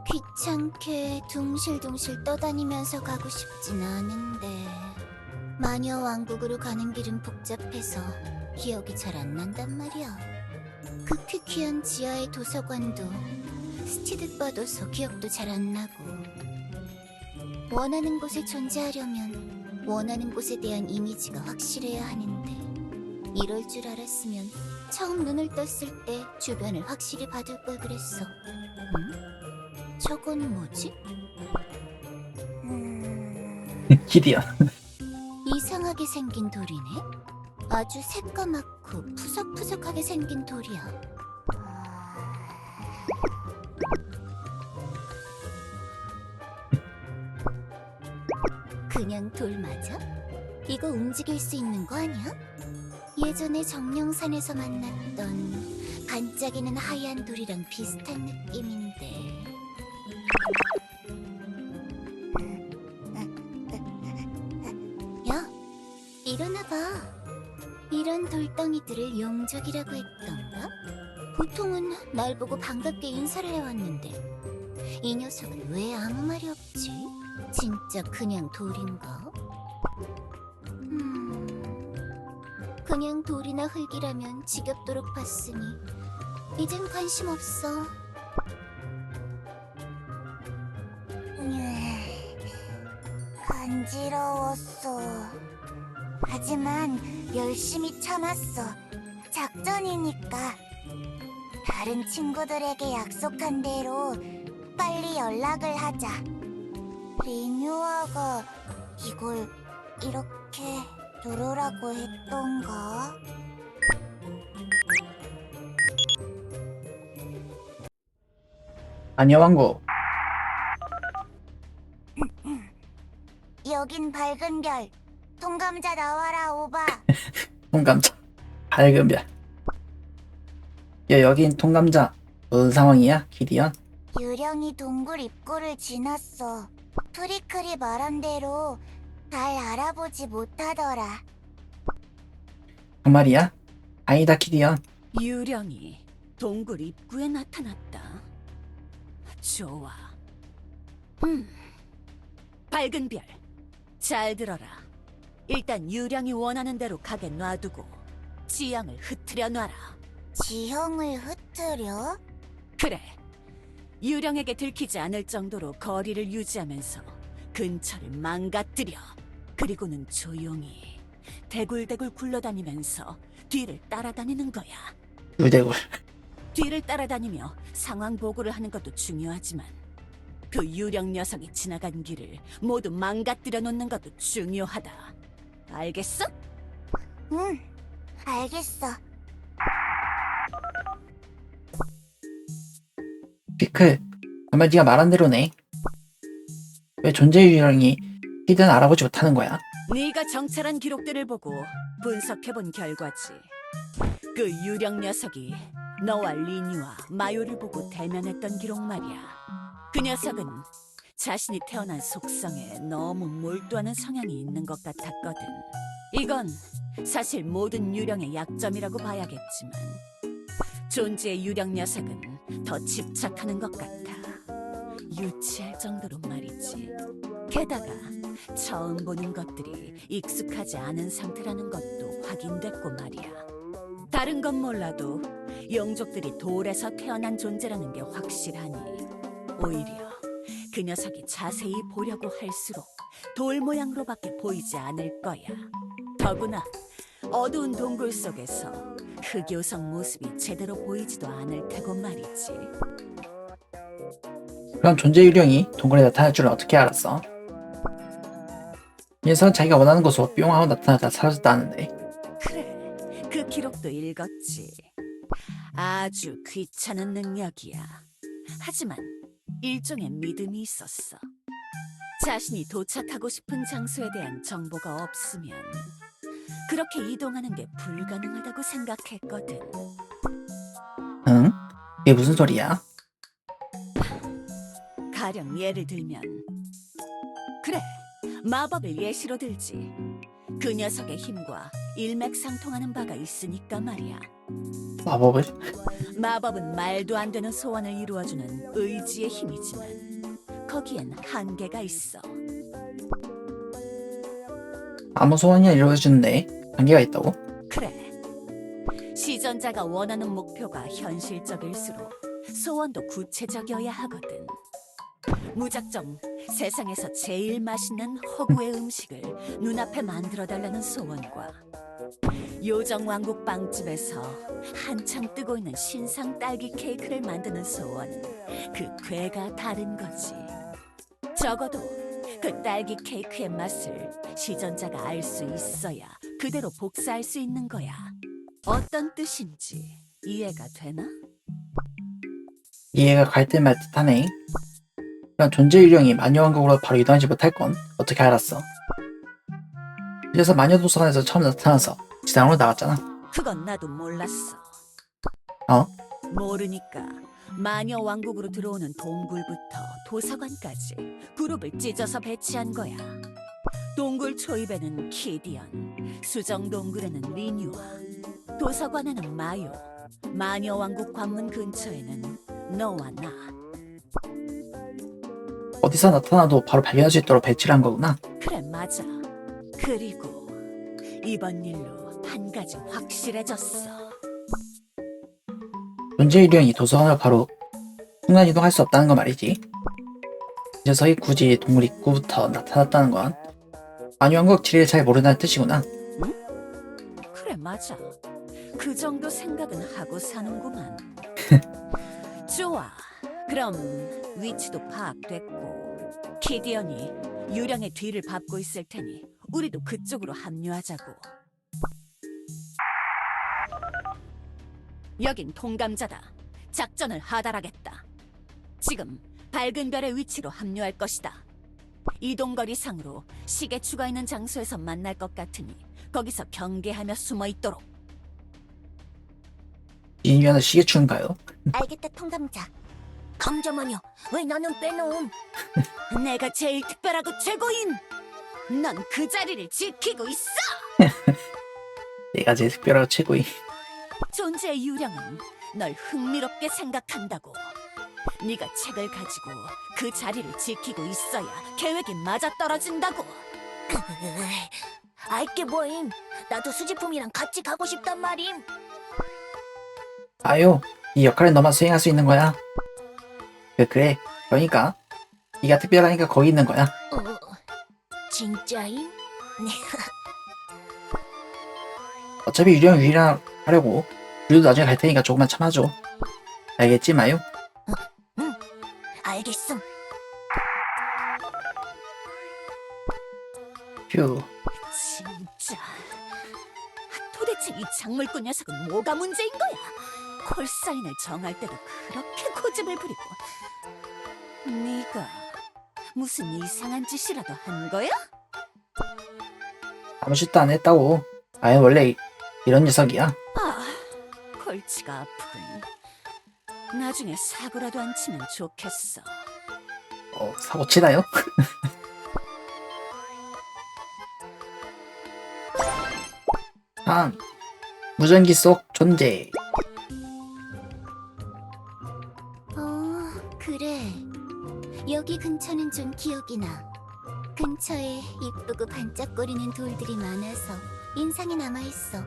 귀찮게 둥실둥실 떠다니면서 가고 싶진 않은데 마녀 왕국으로 가는 길은 복잡해서 기억이 잘 안 난단 말이야. 극히 귀한 지하의 도서관도 스치듯 뻗어서 기억도 잘 안 나고 원하는 곳에 존재하려면 원하는 곳에 대한 이미지가 확실해야 하는데 이럴 줄 알았으면 처음 눈을 떴을 때 주변을 확실히 봐둘 걸 그랬어. 응? 저건 뭐지? 기디언. 이상하게 생긴 돌이네? 아주 새까맣고 푸석푸석하게 생긴 돌이야. 그냥 돌 맞아? 이거 움직일 수 있는 거 아니야? 예전에 정령산에서 만났던 반짝이는 하얀 돌이랑 비슷한 느낌인데. 야, 일어나봐. 이런 돌덩이들을 용족이라고 했던가? 보통은 날 보고 반갑게 인사를 해왔는데 이 녀석은 왜 아무 말이 없지? 진짜 그냥 돌인가? 그냥 돌이나 흙이라면 지겹도록 봤으니 이젠 관심 없어. 간지러웠어. 하지만 열심히 참았어. 작전이니까. 다른 친구들에게 약속한 대로 빨리 연락을 하자. 리뉴아가 이걸 이렇게 누르라고 했던가? 마녀왕국. 여긴 밝은 별. 통감자 나와라, 오바. 통감자. 밝은 별. 야, 여긴 통감자. 무슨 상황이야, 기디언? 유령이 동굴 입구를 지났어. 프리클이 말한 대로 잘 알아보지 못하더라. 정말이야? 아니다, 기디언. 유령이 동굴 입구에 나타났다. 좋아. 밝은 별, 잘 들어라. 일단 유령이 원하는 대로 가게 놔두고 지형을 흐트려 놔라. 지형을 흐트려? 그래. 유령에게 들키지 않을 정도로 거리를 유지하면서 근처를 망가뜨려. 그리고는 조용히 대굴대굴 굴러다니면서 뒤를 따라다니는 거야. 유대굴. 뒤를 따라다니며 상황 보고를 하는 것도 중요하지만 그 유령 녀석이 지나간 길을 모두 망가뜨려 놓는 것도 중요하다. 알겠어? 응, 알겠어. 피클. 정말 네가 말한 대로네. 왜 존재 유령이 히든 알아보지 못하는 거야? 네가 정찰한 기록들을 보고 분석해본 결과지. 그 유령 녀석이 너와 리니와 마요를 보고 대면했던 기록 말이야. 그 녀석은 자신이 태어난 속성에 너무 몰두하는 성향이 있는 것 같았거든. 이건 사실 모든 유령의 약점이라고 봐야겠지만 존재의 유령 녀석은 더 집착하는 것 같아. 유치할 정도로 말이지. 게다가 처음 보는 것들이 익숙하지 않은 상태라는 것도 확인됐고 말이야. 다른 건 몰라도 영족들이 돌에서 태어난 존재라는 게 확실하니 오히려 그 녀석이 자세히 보려고 할수록 돌 모양으로밖에 보이지 않을 거야. 더구나 어두운 동굴 속에서 흑요석 모습이 제대로 보이지도 않을 테고 말이지. 그럼 존재 유령이 동굴에 나타날 줄은 어떻게 알았어? 이 녀석은 자기가 원하는 곳으로 뿅 하고 나타났다 사라졌다는데. 그래, 그 기록도 읽었지. 아주 귀찮은 능력이야. 하지만 일종의 믿음이 있었어. 자신이 도착하고 싶은 장소에 대한 정보가 없으면 그렇게 이동하는 게 불가능하다고 생각했거든. 응? 이게 무슨 소리야? 가령 예를 들면 그래, 마법을 예시로 들지. 그 녀석의 힘과 일맥상통하는 바가 있으니까 말이야. 마법을? 마법은 말도 안 되는 소원을 이루어주는 의지의 힘이지만 거기엔 한계가 있어. 아무 소원이나 이루어주는데 한계가 있다고? 그래. 시전자가 원하는 목표가 현실적일수록 소원도 구체적이어야 하거든. 무작정 세상에서 제일 맛있는 허구의 음식을 눈앞에 만들어달라는 소원과 요정왕국 빵집에서 한창 뜨고 있는 신상 딸기 케이크를 만드는 소원, 그 궤가 다른 거지. 적어도 그 딸기 케이크의 맛을 시전자가 알 수 있어야 그대로 복사할 수 있는 거야. 어떤 뜻인지 이해가 되나? 이해가 갈 듯 말 듯하네. 그럼 존재 유령이 마녀왕국으로 바로 이동하지 못할 건 어떻게 알았어? 그래서 마녀 도서관에서 처음 나타나서 지상으로 나갔잖아. 그건 나도 몰랐어. 어? 모르니까 마녀 왕국으로 들어오는 동굴부터 도서관까지 그룹을 찢어서 배치한 거야. 동굴 초입에는 키디언, 수정 동굴에는 리뉴아, 도서관에는 마요, 마녀 왕국 관문 근처에는 너와 나. 어디서 나타나도 바로 발견할 수 있도록 배치를 한 거구나. 그래, 맞아. 그리고 이번 일로 한 가지 확실해졌어. 존재 유령이 도서관으로 바로 순간 이동할 수 없다는 거 말이지. 이 녀석이 굳이 동굴 입구부터 나타났다는 건 마녀왕국 지리를 잘 모른다는 뜻이구나. 그래, 맞아. 그 정도 생각은 하고 사는구만. 좋아. 그럼 위치도 파악됐고 키디언이 유령의 뒤를 밟고 있을 테니 우리도 그쪽으로 합류하자고. 여긴 통감자다. 작전을 하달하겠다. 지금 밝은 별의 위치로 합류할 것이다. 이동거리상으로 시계추가 있는 장소에서 만날 것 같으니 거기서 경계하며 숨어 있도록. 인류하는 시계추인가요? 알겠다, 통감자. 감자마녀, 왜 나는 빼놓음? 내가 제일 특별하고 최고임. 넌 그 자리를 지키고 있어. 내가 제일 특별하고 최고이. 존재의 유령은 널 흥미롭게 생각한다고. 네가 책을 가지고 그 자리를 지키고 있어야 계획이 맞아떨어진다고. 알게 뭐임. 나도 수지품이랑 같이 가고 싶단 말임. 아유, 이 역할은 너만 수행할 수 있는 거야. 그래. 그러니까 네가 특별하니까 거기 있는 거야. 진짜임? 어차피 유령 유일하려고 우리도 나중에 갈 테니까 조금만 참아줘. 알겠지, 마유? 알겠음. 휴. 진짜. 도대체 이 작물꾼 녀석은 뭐가 문제인 거야? 콜사인을 정할 때도 그렇게 고집을 부리고. 네가 무슨 이상한 짓이라도 한 거야? 아무 짓도 안 했다고. 아예 원래 이런 녀석이야. 아, 골치가 아프군. 나중에 사고라도 안 치면 좋겠어. 사고 치나요? 다음, 무전기 속 존재. 그래. 여기 근처는 좀 기억이 나. 근처에 이쁘고 반짝거리는 돌들이 많아서 인상이 남아있어.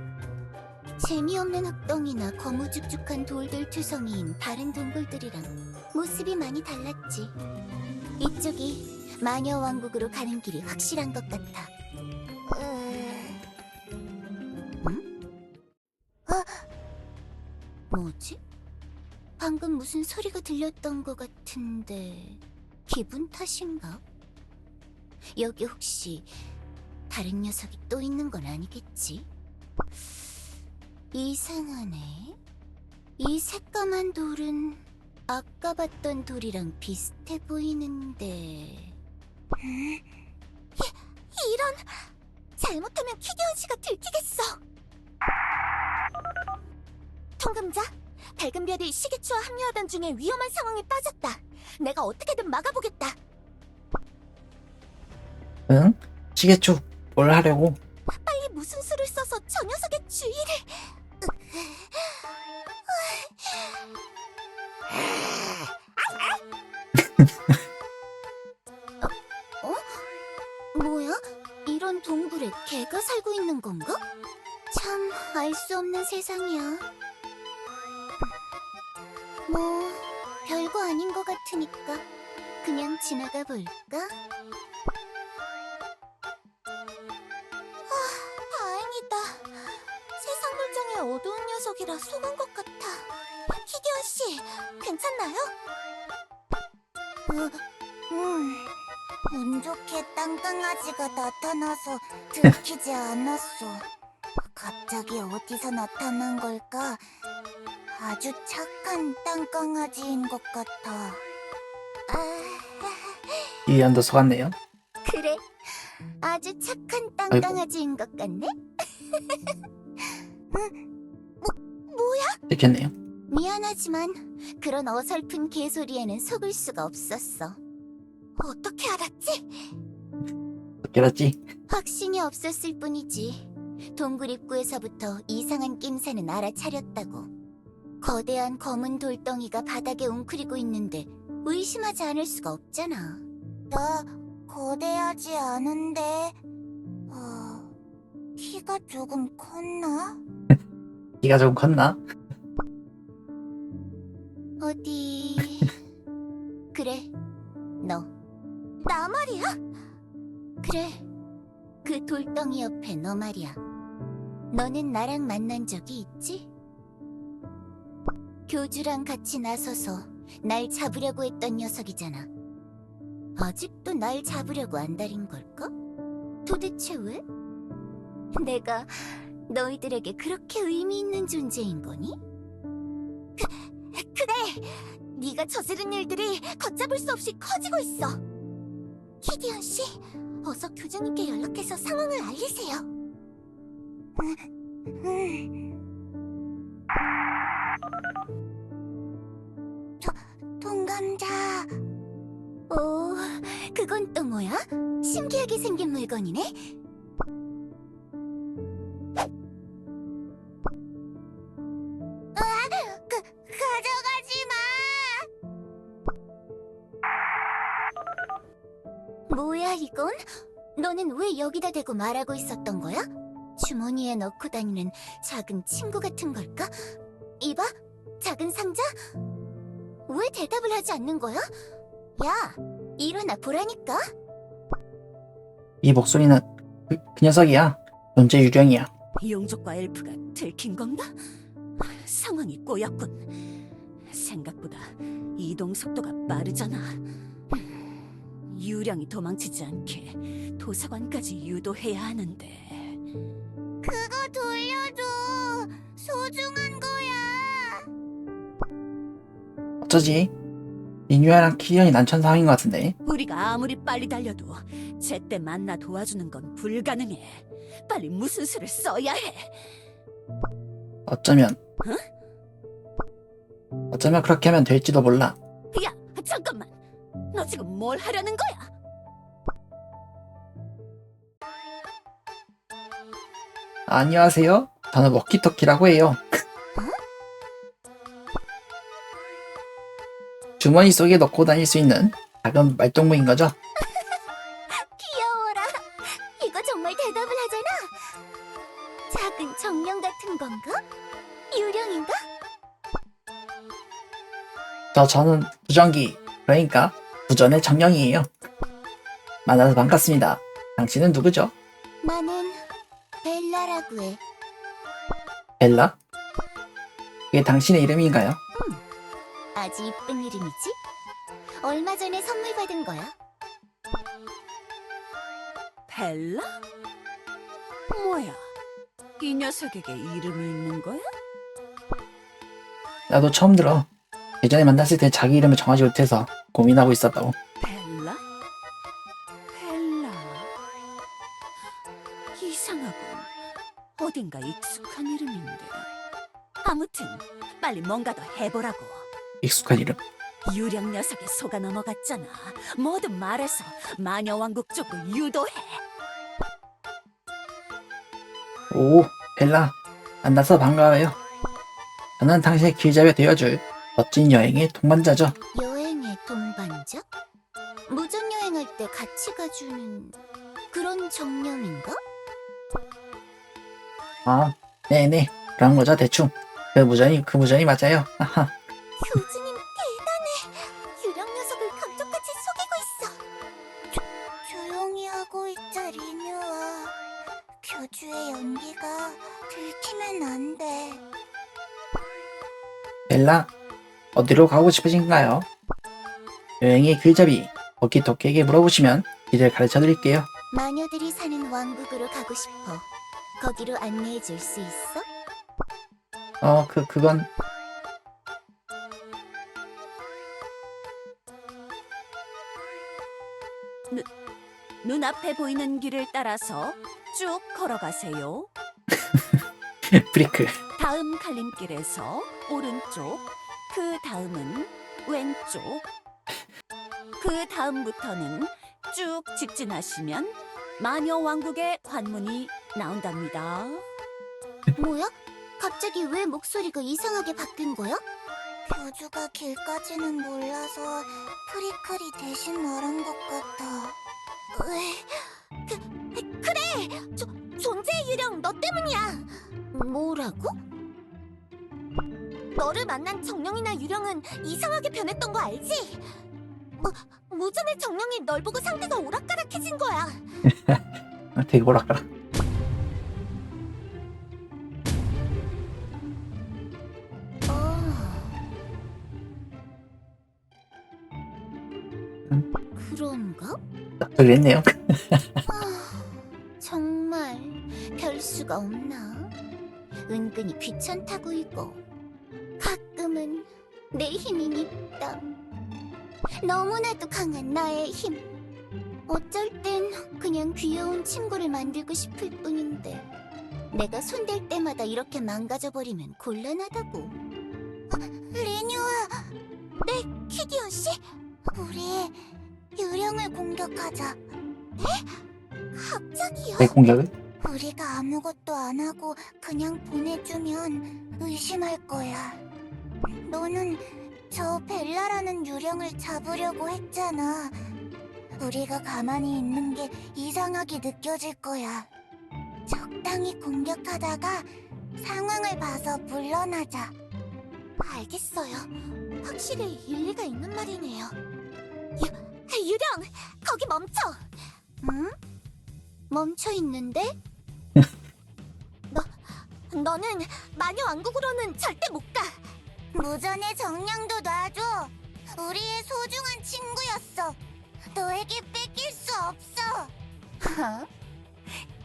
재미없는 흙덩이나 거무죽죽한 돌들 투성이인 다른 동굴들이랑 모습이 많이 달랐지. 이쪽이 마녀 왕국으로 가는 길이 확실한 것 같아. 뭐지? 방금 무슨 소리가 들렸던 것 같은데 기분 탓인가? 여기 혹시 다른 녀석이 또 있는 건 아니겠지? 이상하네. 이 새까만 돌은 아까 봤던 돌이랑 비슷해 보이는데... 이런... 잘못하면 키디언 씨가 들키겠어! 통금자, 밝은 별이 시계추와 합류하던 중에 위험한 상황에 빠졌다. 내가 어떻게든 막아보겠다. 응? 시계추 뭘 하려고? 빨리 무슨 수를 써서 저 녀석의 주의를... 뭐야? 이런 동굴에 개가 살고 있는 건가? 참 알 수 없는 세상이야. 뭐 별거 아닌 것 같으니까 그냥 지나가 볼까? 다행이다. 세상 물정의 어두운 녀석이라 속은 것 같아. 키디언 씨, 괜찮나요? 운 좋게 땅강아지가 나타나서 들키지 않았어. 갑자기 어디서 나타난 걸까? 아주 착한 땅강아지인 것 같아. 이안도 속았네요. 그래, 아주 착한 땅강아지인 것 같네? 들켰네요. 미안하지만 그런 어설픈 개소리에는 속을 수가 없었어. 어떻게 알았지? 들켰지? 확신이 없었을 뿐이지. 동굴 입구에서부터 이상한 낌새는 알아차렸다고. 거대한 검은 돌덩이가 바닥에 웅크리고 있는데 의심하지 않을 수가 없잖아. 나 거대하지 않은데... 키가 조금 컸나? 키가 좀 컸나? 어디... 그래, 너. 나 말이야? 그래, 그 돌덩이 옆에 너 말이야. 너는 나랑 만난 적이 있지? 교주랑 같이 나서서 날 잡으려고 했던 녀석이잖아. 아직도 날 잡으려고 안달인 걸까? 도대체 왜? 내가 너희들에게 그렇게 의미 있는 존재인 거니? 그래! 네가 저지른 일들이 걷잡을 수 없이 커지고 있어. 키디언 씨, 어서 교주님께 연락해서 상황을 알리세요. 동감자. 오, 그건 또 뭐야? 신기하게 생긴 물건이네? 가져가지 마! 뭐야 이건? 너는 왜 여기다 대고 말하고 있었던 거야? 주머니에 넣고 다니는 작은 친구 같은 걸까? 이봐, 작은 상자? 왜 대답을 하지 않는 거야? 야, 일어나 보라니까. 이 목소리는 그 녀석이야. 존재 유령이야. 용족과 엘프가 들킨 건가? 상황이 꼬였군. 생각보다 이동 속도가 빠르잖아. 유령이 도망치지 않게 도서관까지 유도해야 하는데. 그거 돌려줘. 소중한 거야. 어쩌지? 리뉴아랑 키리언이 난처한 상황인 것 같은데. 우리가 아무리 빨리 달려도 제때 만나 도와주는 건 불가능해. 빨리 무슨 수를 써야 해. 어쩌면 그렇게 하면 될지도 몰라. 야, 잠깐만. 너 지금 뭘 하려는 거야? 안녕하세요. 저는 워키토키라고 해요. 주머니 속에 넣고 다닐 수 있는 작은 말동무인 거죠. 귀여워라. 이거 정말 대답을 하잖아. 작은 정령 같은 건가? 유령인가? 저는 부정기, 그러니까 부전의 정령이에요. 만나서 반갑습니다. 당신은 누구죠? 나는 벨라라고 해. 벨라? 그게 당신의 이름인가요? 아주 이쁜 이름이지? 얼마 전에 선물 받은 거야. 벨라? 뭐야? 이 녀석에게 이름이 있는 거야? 나도 처음 들어. 예전에 만났을 때 자기 이름을 정하지 못해서 고민하고 있었다고. 벨라? 벨라. 이상하군. 어딘가 익숙한 이름인데. 아무튼 빨리 뭔가 더 해보라고. 익숙한 이름. 유령 녀석에 속아 넘어갔잖아. 뭐든 말해서 마녀왕국 쪽으로 유도해. 오, 벨라. 만나서 반가워요. 저는 당신의 길잡이 되어줄 멋진 여행의 동반자죠. 여행의 동반자? 무전 여행할 때 같이 가주는 그런 정령인가? 아, 네네. 그런 거죠, 대충. 그 무전이 맞아요. 하하. 교주님 대단해. 유령 녀석을 감쪽같이 속이고 있어. 조용히 하고 있자, 리뉴아. 교주의 연기가 들키면 안 돼. 벨라, 어디로 가고 싶으신가요? 여행의 길잡이, 워키토키에게 물어보시면 길을 가르쳐 드릴게요. 마녀들이 사는 왕국으로 가고 싶어. 거기로 안내해 줄 수 있어? 그건, 눈앞에 보이는 길을 따라서 쭉 걸어가세요. 브리크. 다음 갈림길에서 오른쪽, 그 다음은 왼쪽, 그 다음부터는 쭉 직진하시면 마녀 왕국의 관문이 나온답니다. 뭐야? 갑자기 왜 목소리가 이상하게 바뀐 거야? 교주가 길까지는 몰라서 프리클이 대신 말한 것 같아. 그래! 존재의 유령 너 때문이야! 뭐라고? 너를 만난 정령이나 유령은 이상하게 변했던 거 알지? 무전의 정령이 널 보고 상태가 오락가락해진 거야. 되게 오락가락. 그런가? 그랬네요. 정말 별수가 없나? 은근히 귀찮다고 이거. 가끔은 내 힘이 밉다. 너무나도 강한 나의 힘. 어쩔 땐 그냥 귀여운 친구를 만들고 싶을 뿐인데 내가 손댈 때마다 이렇게 망가져버리면 곤란하다고. 리뉴아! 네, 키디언 씨? 우리 유령을 공격하자. 네? 갑자기요? 내 공격을? 우리가 아무것도 안 하고 그냥 보내주면 의심할 거야. 너는 저 벨라라는 유령을 잡으려고 했잖아. 우리가 가만히 있는 게 이상하게 느껴질 거야. 적당히 공격하다가 상황을 봐서 물러나자. 알겠어요. 확실히 일리가 있는 말이네요. 유령! 거기 멈춰! 응? 멈춰 있는데? 너는 마녀 왕국으로는 절대 못 가. 무전의 정령도 놔줘. 우리의 소중한 친구였어. 너에게 뺏길 수 없어.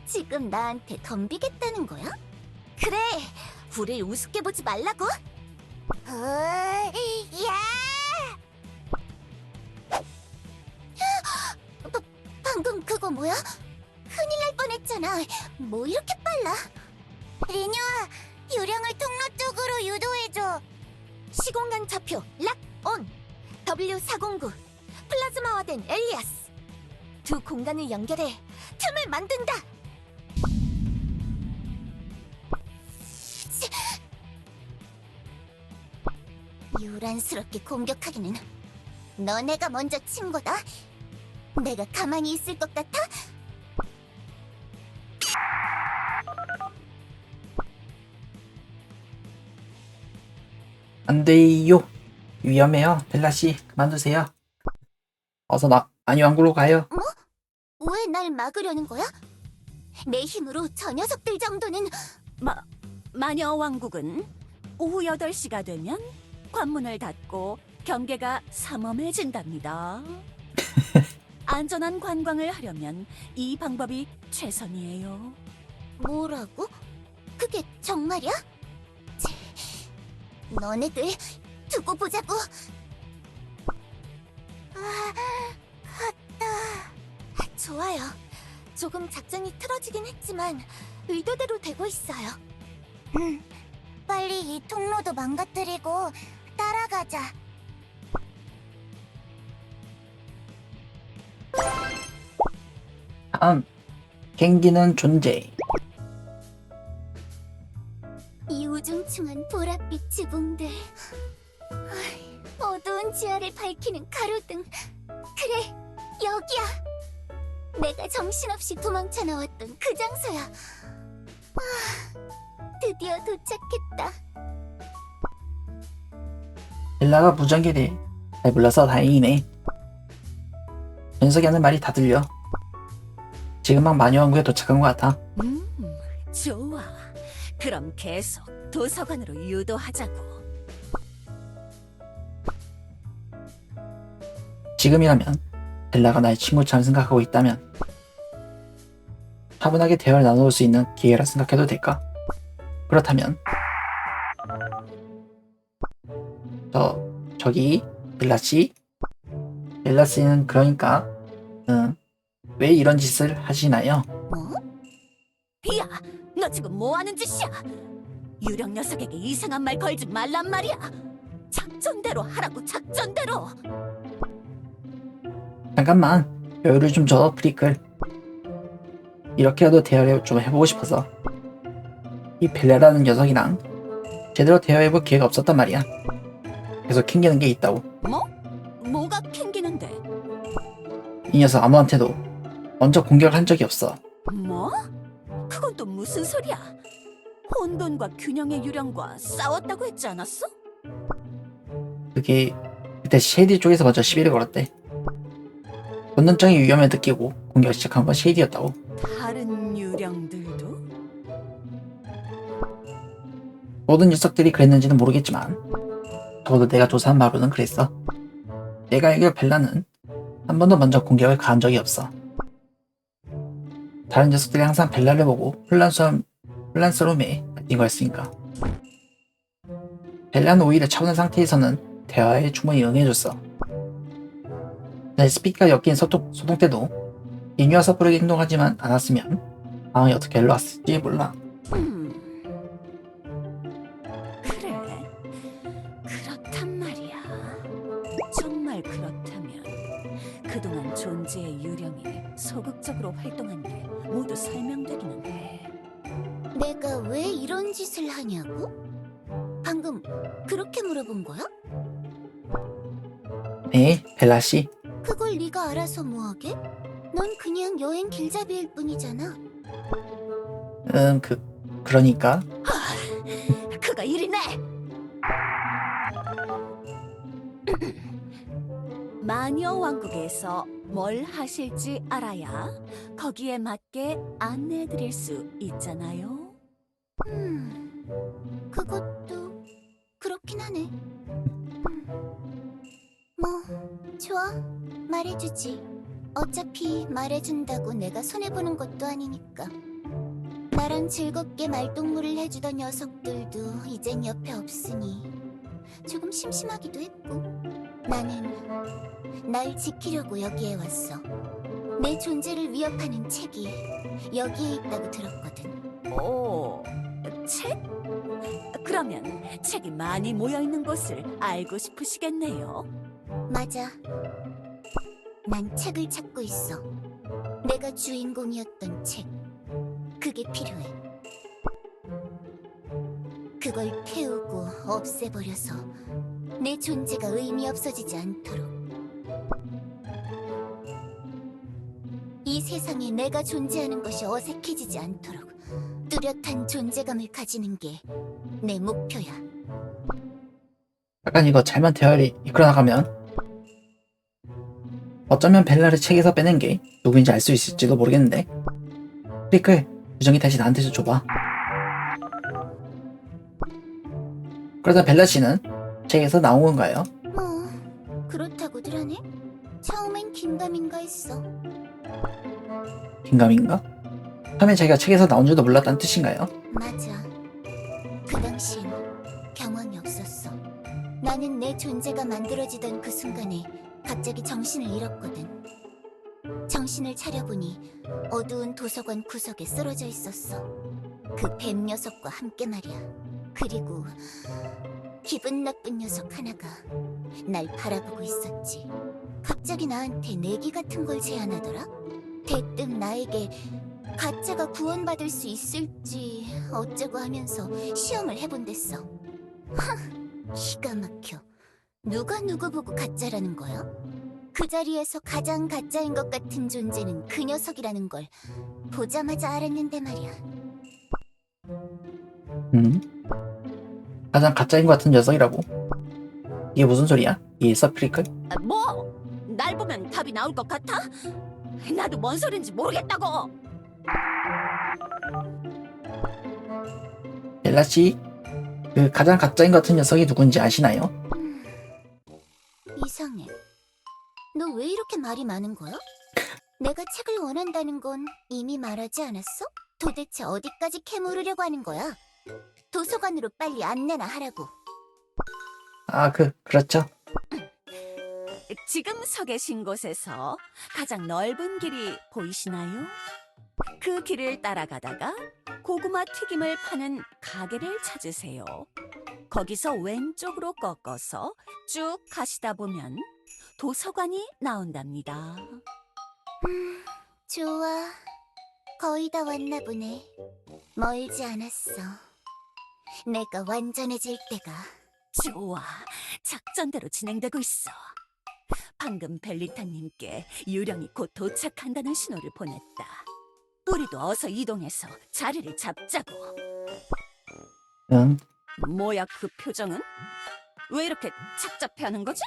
지금 나한테 덤비겠다는 거야? 그래, 우릴 우습게 보지 말라고. 야! 저거 뭐야? 큰일 날 뻔했잖아. 뭐 이렇게 빨라? 리뉴아, 유령을 통로 쪽으로 유도해줘. 시공간 좌표 락 온. W409 플라즈마화된 엘리아스. 두 공간을 연결해 틈을 만든다. 유란스럽게 공격하기는 너네가 먼저 친 거다. 내가 가만히 있을 것 같아? 안 돼요. 위험해요. 벨라씨, 그만두세요. 어서 안유왕국으로 가요. 왜 날 막으려는 거야? 내 힘으로 저 녀석들 정도는. 마녀 왕국은 오후 8시가 되면 관문을 닫고 경계가 삼엄해진답니다. 안전한 관광을 하려면 이 방법이 최선이에요. 뭐라고? 그게 정말이야? 치, 너네들 두고 보자고. 갔다. 좋아요. 조금 작전이 틀어지긴 했지만 의도대로 되고 있어요. 빨리 이 통로도 망가뜨리고 따라가자. 다음, 갱기는 존재. 이 우중충한 보랏빛 지붕들, 어두운 지하를 밝히는 가로등. 그래, 여기야. 내가 정신없이 도망쳐 나왔던 그 장소야. 드디어 도착했다. 벨라가 무전기를 잘 불러서 다행이네. 녀석이 하는 말이 다 들려. 지금 막 마녀왕국에 도착한 것 같아. 좋아. 그럼 계속 도서관으로 유도하자고. 지금이라면 벨라가 나의 친구처럼 생각하고 있다면 차분하게 대화를 나눠볼 수 있는 기회라 생각해도 될까? 그렇다면 저기 벨라씨? 벨라씨는 그러니까 왜 이런 짓을 하시나요? 뭐? 야, 너 지금 뭐 하는 짓이야? 유령 녀석에게 이상한 말 걸지 말란 말이야. 작전대로 하라고, 작전대로. 잠깐만, 여유를 좀 줘, 프리클. 이렇게라도 대화를 좀 해보고 싶어서. 이 벨라라는 녀석이랑 제대로 대화해볼 기회가 없었단 말이야. 계속 캥기는 게 있다고. 뭐가 캥기는데? 이 녀석 아무한테도 먼저 공격을 한 적이 없어. 뭐? 그건 또 무슨 소리야? 혼돈과 균형의 유령과 싸웠다고 했지 않았어? 그게 그때 쉐이디 쪽에서 먼저 시비를 걸었대. 본능적인 위험을 느끼고 공격을 시작한 건 쉐이디였다고. 다른 유령들도? 모든 녀석들이 그랬는지는 모르겠지만 적어도 내가 조사한 바로는 그랬어. 내가 알기로 벨라는 한 번도 먼저 공격을 가한 적이 없어. 다른 녀석들이 항상 벨라를 보고 혼란스러움에 빠진 거였으니까. 벨라는 오히려 차분한 상태에서는 대화에 충분히 응해줬어. 내 스피커가 엮인 소통 때도 인유와서 부르게 행동하지만 않았으면 상황이 어떻게 흘러왔을지 몰라. 그래, 그렇단 말이야. 정말 그렇다면 그동안 존재의 유령이 소극적으로 활동한 게 모두 설명되기는 해. 내가 왜 이런 짓을 하냐고? 방금 그렇게 물어본 거야? 네, 벨라씨. 그걸 네가 알아서 뭐하게? 넌 그냥 여행 길잡이일 뿐이잖아. 그러니까 그가 이리네. 마녀 왕국에서 뭘 하실지 알아야 거기에 맞게 안내해드릴 수 있잖아요. 그것도 그렇긴 하네. 뭐 좋아, 말해주지. 어차피 말해준다고 내가 손해보는 것도 아니니까. 나랑 즐겁게 말동무를 해주던 녀석들도 이젠 옆에 없으니 조금 심심하기도 했고. 나는 날 지키려고 여기에 왔어. 내 존재를 위협하는 책이 여기에 있다고 들었거든. 오, 책? 그러면 책이 많이 모여있는 곳을 알고 싶으시겠네요. 맞아. 난 책을 찾고 있어. 내가 주인공이었던 책. 그게 필요해. 그걸 태우고 없애버려서 내 존재가 의미 없어지지 않도록. 이 세상에 내가 존재하는 것이 어색해지지 않도록 뚜렷한 존재감을 가지는 게 내 목표야. 약간 이거 잘만 대화를 이끌어 나가면 어쩌면 벨라를 책에서 빼낸 게 누구인지 알 수 있을지도 모르겠는데. 프리클, 유정이 다시 나한테 좀 줘봐. 그러다 벨라 씨는 책에서 나온 건가요? 뭐 그렇다고들 하네. 처음엔 긴가민가 했어. 긴가민가? 처음엔 자기가 책에서 나온 줄도 몰랐다는 뜻인가요? 맞아. 그 당시엔 경황이 없었어. 나는 내 존재가 만들어지던 그 순간에 갑자기 정신을 잃었거든. 정신을 차려보니 어두운 도서관 구석에 쓰러져 있었어. 그 뱀 녀석과 함께 말이야. 그리고 기분 나쁜 녀석 하나가 날 바라보고 있었지. 갑자기 나한테 내기 같은 걸 제안하더라. 대뜸 나에게 가짜가 구원받을 수 있을지 어쩌고 하면서 시험을 해본댔어. 기가 막혀. 누가 누구 보고 가짜라는 거야? 그 자리에서 가장 가짜인 것 같은 존재는 그 녀석이라는 걸 보자마자 알았는데 말이야. 가장 가짜인 것 같은 녀석이라고? 이게 무슨 소리야? 이해했어, 프리클? 뭐? 날 보면 답이 나올 것 같아? 나도 뭔 소린지 모르겠다고. 벨라 씨, 그 가장 가짜인 것 같은 녀석이 누군지 아시나요? 이상해. 너 왜 이렇게 말이 많은 거야? 내가 책을 원한다는 건 이미 말하지 않았어? 도대체 어디까지 캐물으려고 하는 거야? 도서관으로 빨리 안내나 하라고. 아, 그렇죠. 지금 서 계신 곳에서 가장 넓은 길이 보이시나요? 그 길을 따라가다가 고구마 튀김을 파는 가게를 찾으세요. 거기서 왼쪽으로 꺾어서 쭉 가시다 보면 도서관이 나온답니다. 좋아. 거의 다 왔나 보네. 멀지 않았어. 내가 완전해질 때가. 좋아, 작전대로 진행되고 있어. 방금 벨리타님께 유령이 곧 도착한다는 신호를 보냈다. 우리도 어서 이동해서 자리를 잡자고. 응. 뭐야 그 표정은? 왜 이렇게 착잡해하는 거지?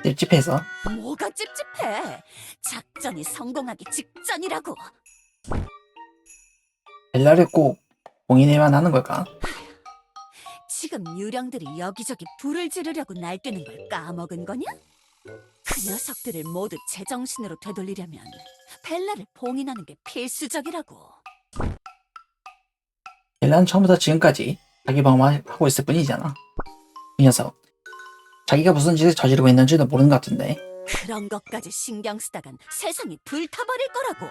찝찝해서. 뭐가 찝찝해? 작전이 성공하기 직전이라고. 벨라를 꼭 봉인해만 하는 걸까? 지금 유령들이 여기저기 불을 지르려고 날뛰는 걸 까먹은 거냐? 그 녀석들을 모두 제정신으로 되돌리려면 벨라를 봉인하는 게 필수적이라고. 벨라는 처음부터 지금까지 자기 방어만 하고 있을 뿐이잖아. 이 녀석, 자기가 무슨 짓을 저지르고 있는지도 모르는 것 같은데. 그런 것까지 신경 쓰다간 세상이 불타버릴 거라고.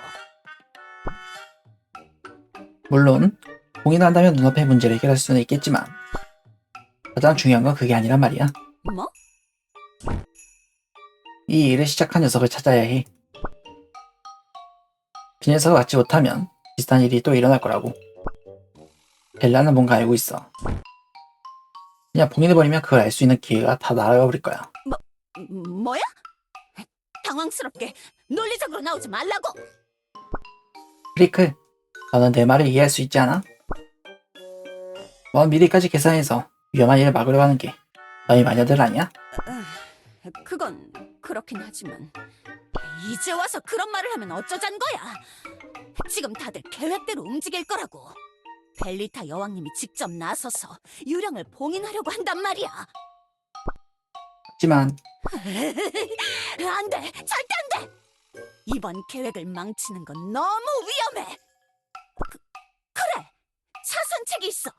물론 봉인한다면 눈앞의 문제를 해결할 수는 있겠지만 가장 중요한 건 그게 아니란 말이야. 뭐? 이 일을 시작한 녀석을 찾아야 해. 그 녀석을 막지 못하면 비슷한 일이 또 일어날 거라고. 벨라는 뭔가 알고 있어. 그냥 봉인해버리면 그걸 알 수 있는 기회가 다 날아가 버릴 거야. 뭐야? 당황스럽게 논리적으로 나오지 말라고. 프리클, 너는 내 말을 이해할 수 있지 않아? 먼 미래까지 계산해서 위험한 일을 막으려고 하는 게 너희 마녀들 아니야? 그건 그렇긴 하지만 이제 와서 그런 말을 하면 어쩌자는 거야. 지금 다들 계획대로 움직일 거라고. 벨리타 여왕님이 직접 나서서 유령을 봉인하려고 한단 말이야. 하지만 안 돼! 절대 안 돼! 이번 계획을 망치는 건 너무 위험해! 그래! 차선책이 있어!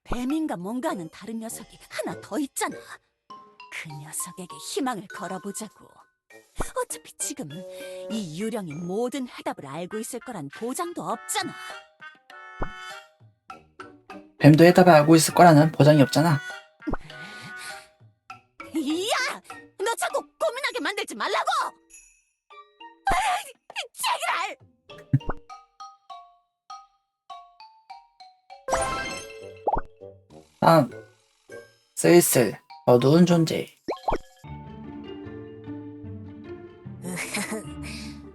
뱀인가 뭔가 하는 다른 녀석이 하나 더 있잖아. 그 녀석에게 희망을 걸어보자고. 어차피 지금 이 유령이 모든 해답을 알고 있을 거란 보장도 없잖아. 뱀도 해답을 알고 있을 거라는 보장이 없잖아. 이야! 너 자꾸 고민하게 만들지 말라고! 제기랄! 다음, 슬슬 어두운 존재.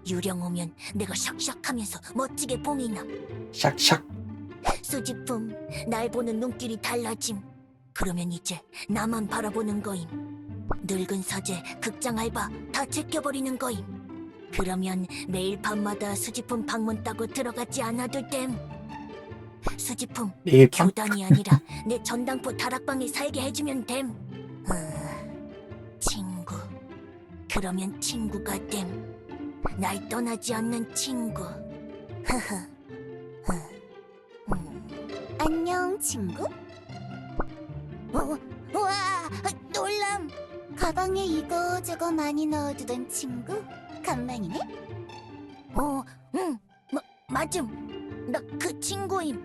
유령 오면 내가 샥샥하면서 멋지게 봉이나. 샥샥. 수지품, 날 보는 눈길이 달라짐. 그러면 이제 나만 바라보는 거임. 늙은 서재, 극장 알바 다 제껴버리는 거임. 그러면 매일 밤마다 수지품 방문 따고 들어가지 않아도 됨. 수지품, 매일 밤? 교단이 아니라 내 전당포 다락방에 살게 해주면 됨. 친구. 그러면 친구가 됨. 날 떠나지 않는 친구. 안녕, 친구? 와, 놀람! 가방에 이거저거 많이 넣어두던 친구? 간만이네? 응, 맞음. 나 그 친구임.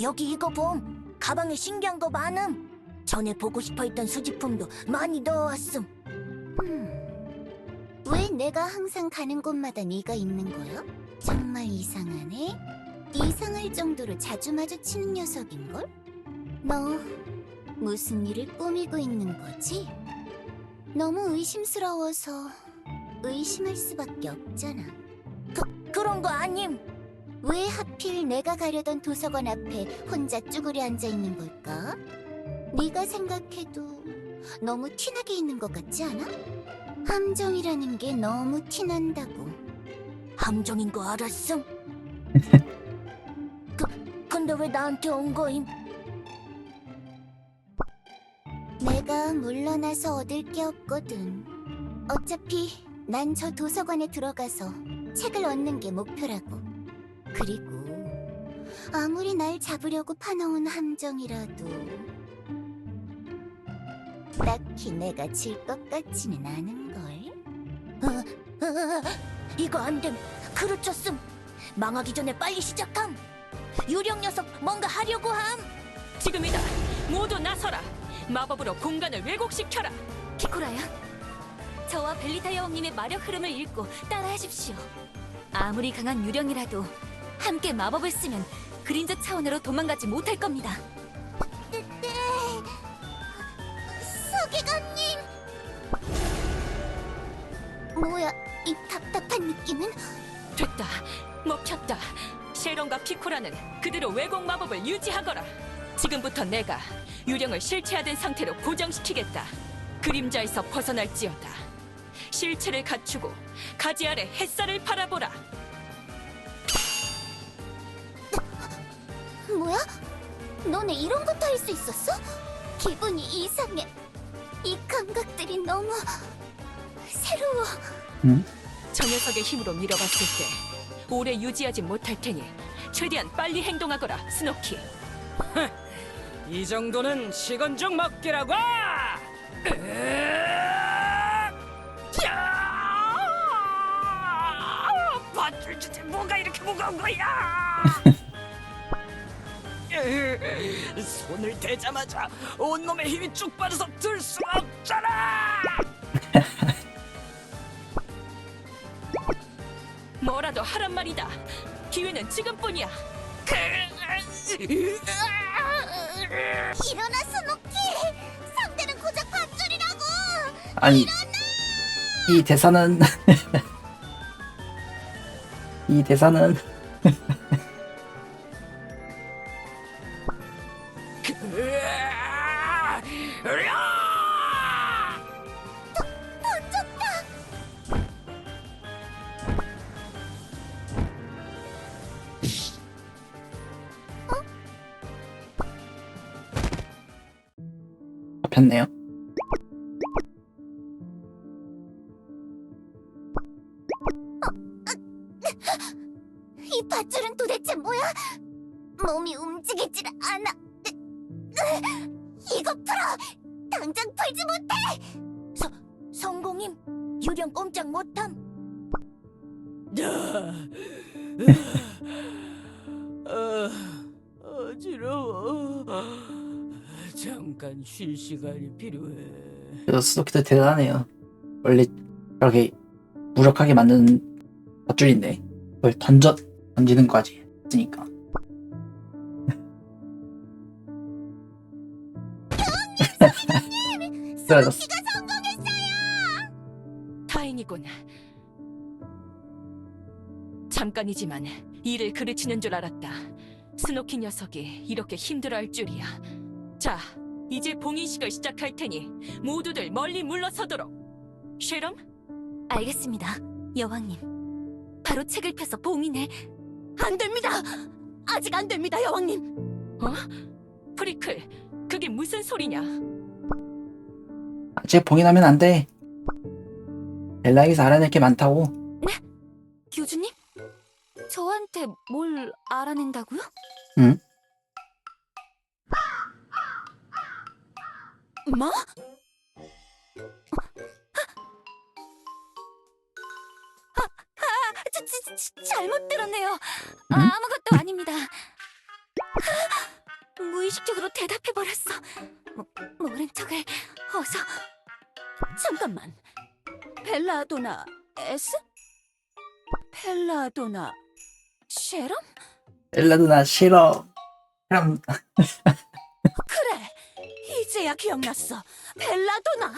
여기 이거 봄. 가방에 신기한 거 많음. 전에 보고 싶어 했던 수집품도 많이 넣어왔음. 왜 내가 항상 가는 곳마다 네가 있는 거야? 정말 이상하네. 이상할 정도로 자주 마주치는 녀석인걸? 너 무슨 일을 꾸미고 있는 거지? 너무 의심스러워서 의심할 수밖에 없잖아. 그런 거 아님. 왜 하필 내가 가려던 도서관 앞에 혼자 쭈그려 앉아 있는 걸까? 네가 생각해도 너무 티나게 있는 것 같지 않아? 함정이라는 게 너무 티난다고. 함정인 거 알았음? 근데 왜 나한테 온 거임? 내가 물러나서 얻을 게 없거든. 어차피 난 저 도서관에 들어가서 책을 얻는 게 목표라고. 그리고 아무리 날 잡으려고 파놓은 함정이라도 딱히 내가 질 것 같지는 않은걸. 이거 안 됨. 그르쳤음. 망하기 전에 빨리 시작함. 유령 녀석 뭔가 하려고 함. 지금이다. 모두 나서라. 마법으로 공간을 왜곡시켜라. 키코라야, 저와 벨리타 여왕님의 마력 흐름을 읽고 따라하십시오. 아무리 강한 유령이라도 함께 마법을 쓰면 그림자 차원으로 도망가지 못할 겁니다. 네, 서기관님. 뭐야, 이 답답한 느낌은? 됐다. 먹혔다. 쉐론과 피코라는 그대로 왜곡 마법을 유지하거라. 지금부터 내가 유령을 실체화된 상태로 고정시키겠다. 그림자에서 벗어날지어다. 실체를 갖추고 가지 아래 햇살을 바라보라. 뭐야? 너네 이런 것도 할 수 있었어? 기분이 이상해. 이 감각들이 너무 새로워. 저 녀석의 힘으로 밀어봤을 때 오래 유지하지 못할 테니 최대한 빨리 행동하거라, 스노키. 이 정도는 식은죽 먹기라고! 밧줄 주제 뭐가 이렇게 무거운 거야? 손을 대자마자 온몸에 힘이 쭉 빠져서 들 수가 없잖아! 뭐라도 하란 말이다. 기회는 지금뿐이야. 일어나, 스노키! 상대는 고작 밧줄이라고! 아니, 이 대사는 이 대사는 잡혔네요. 이 밧줄은 도대체 뭐야? 몸이 움직이질 않아. 이거 풀어! 당장 풀지 못해! 성공임! 유령 꼼짝 못함! 어지러워. 잠깐 쉴 시간이 필요해. 그래서 스노키도 대단하네요. 원래 저렇게 무력하게 만드는 밧줄인데 그걸 던지는 거지 했으니까. 쓰러졌어. 다행이군. 잠깐이지만 일을 그르치는 줄 알았다. 스노키 녀석이 이렇게 힘들어할 줄이야. 자, 이제 봉인식을 시작할 테니 모두들 멀리 물러서도록. 쉐럼? 알겠습니다, 여왕님. 바로 책을 펴서 봉인해. 안 됩니다. 아직 안 됩니다, 여왕님. 프리클, 그게 무슨 소리냐? 아직 봉인하면 안 돼. 벨라에게서 알아낼 게 많다고. 교주님? 저한테 뭘 알아낸다고요? 응? 뭐? 잘못 들었네요. 응? 아무것도 아닙니다. 무의식적으로 대답해버렸어. 모른 척을 어서. 잠깐만. 벨라도나 S? 벨라도나 쉐럼? 벨라도나 싫어. 그럼 그래. 이제야 기억났어. 벨라도나.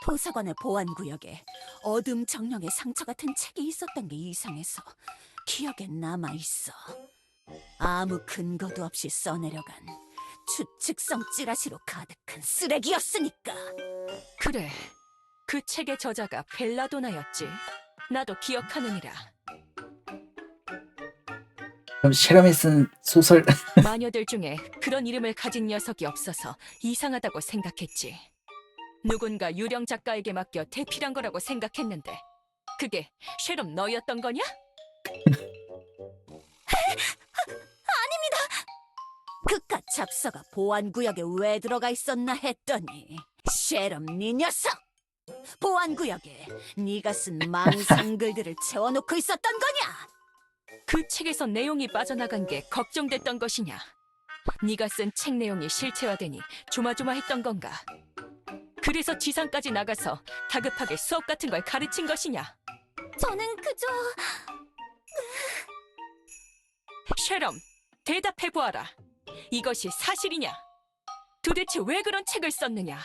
도서관의 보안구역에 어둠 정령의 상처 같은 책이 있었던 게 이상해서 기억에 남아있어. 아무 근거도 없이 써내려간 추측성 찌라시로 가득한 쓰레기였으니까. 그래, 그 책의 저자가 벨라도나였지. 나도 기억하느니라. 그럼 실험이 쓴 소설 마녀들 중에 그런 이름을 가진 녀석이 없어서 이상하다고 생각했지. 누군가 유령 작가에게 맡겨 대필한 거라고 생각했는데 그게 쉐럼 너였던 거냐? 그깟 잡서가 보안구역에 왜 들어가 있었나 했더니 쉐럼 네 녀석! 보안구역에 네가 쓴 망상글들을 채워놓고 있었던 거냐? 그 책에서 내용이 빠져나간 게 걱정됐던 것이냐? 네가 쓴 책 내용이 실체화되니 조마조마했던 건가? 그래서 지상까지 나가서 다급하게 수업 같은 걸 가르친 것이냐? 저는 그저 쉐럼, 대답해보아라. 이것이 사실이냐? 도대체 왜 그런 책을 썼느냐?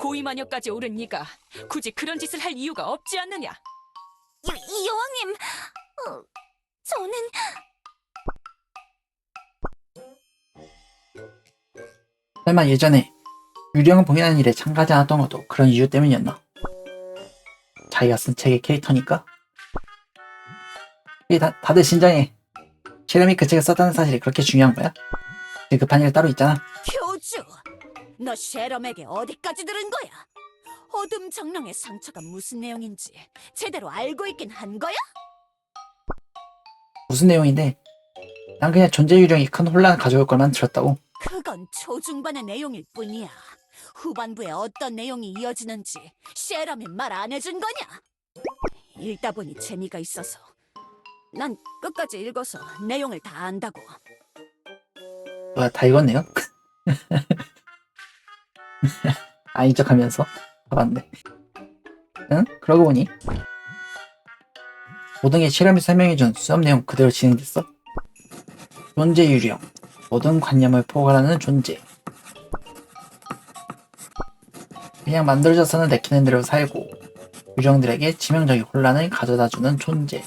고위마녀까지 오른 네가 굳이 그런 짓을 할 이유가 없지 않느냐? 여왕님, 저는 설마 예전에 유령을 봉인하는 일에 참가하지 않았던 것도 그런 이유 때문이었나? 자기가 쓴 책의 캐릭터니까? 다들 진정해. 실험이 그 책을 썼다는 사실이 그렇게 중요한 거야? 지금 급한 일 따로 있잖아. 교주! 너 쉐럼에게 어디까지 들은 거야? 어둠 정령의 상처가 무슨 내용인지 제대로 알고 있긴 한 거야? 무슨 내용인데? 난 그냥 존재 유령이 큰 혼란을 가져올 것만 들었다고. 그건 초중반의 내용일 뿐이야. 후반부에 어떤 내용이 이어지는지 쉐럼이 말 안 해준 거냐? 읽다 보니 재미가 있어서 난 끝까지 읽어서 내용을 다 안다고. 뭐야, 다 읽었네요? 아닌 척 하면서 봐봤네. 응? 그러고 보니 모든 게 실험이 설명해준 수업 내용 그대로 진행됐어. 존재 유령, 모든 관념을 포괄하는 존재. 그냥 만들어져서는 내키는 대로 살고 유령들에게 치명적인 혼란을 가져다주는 존재.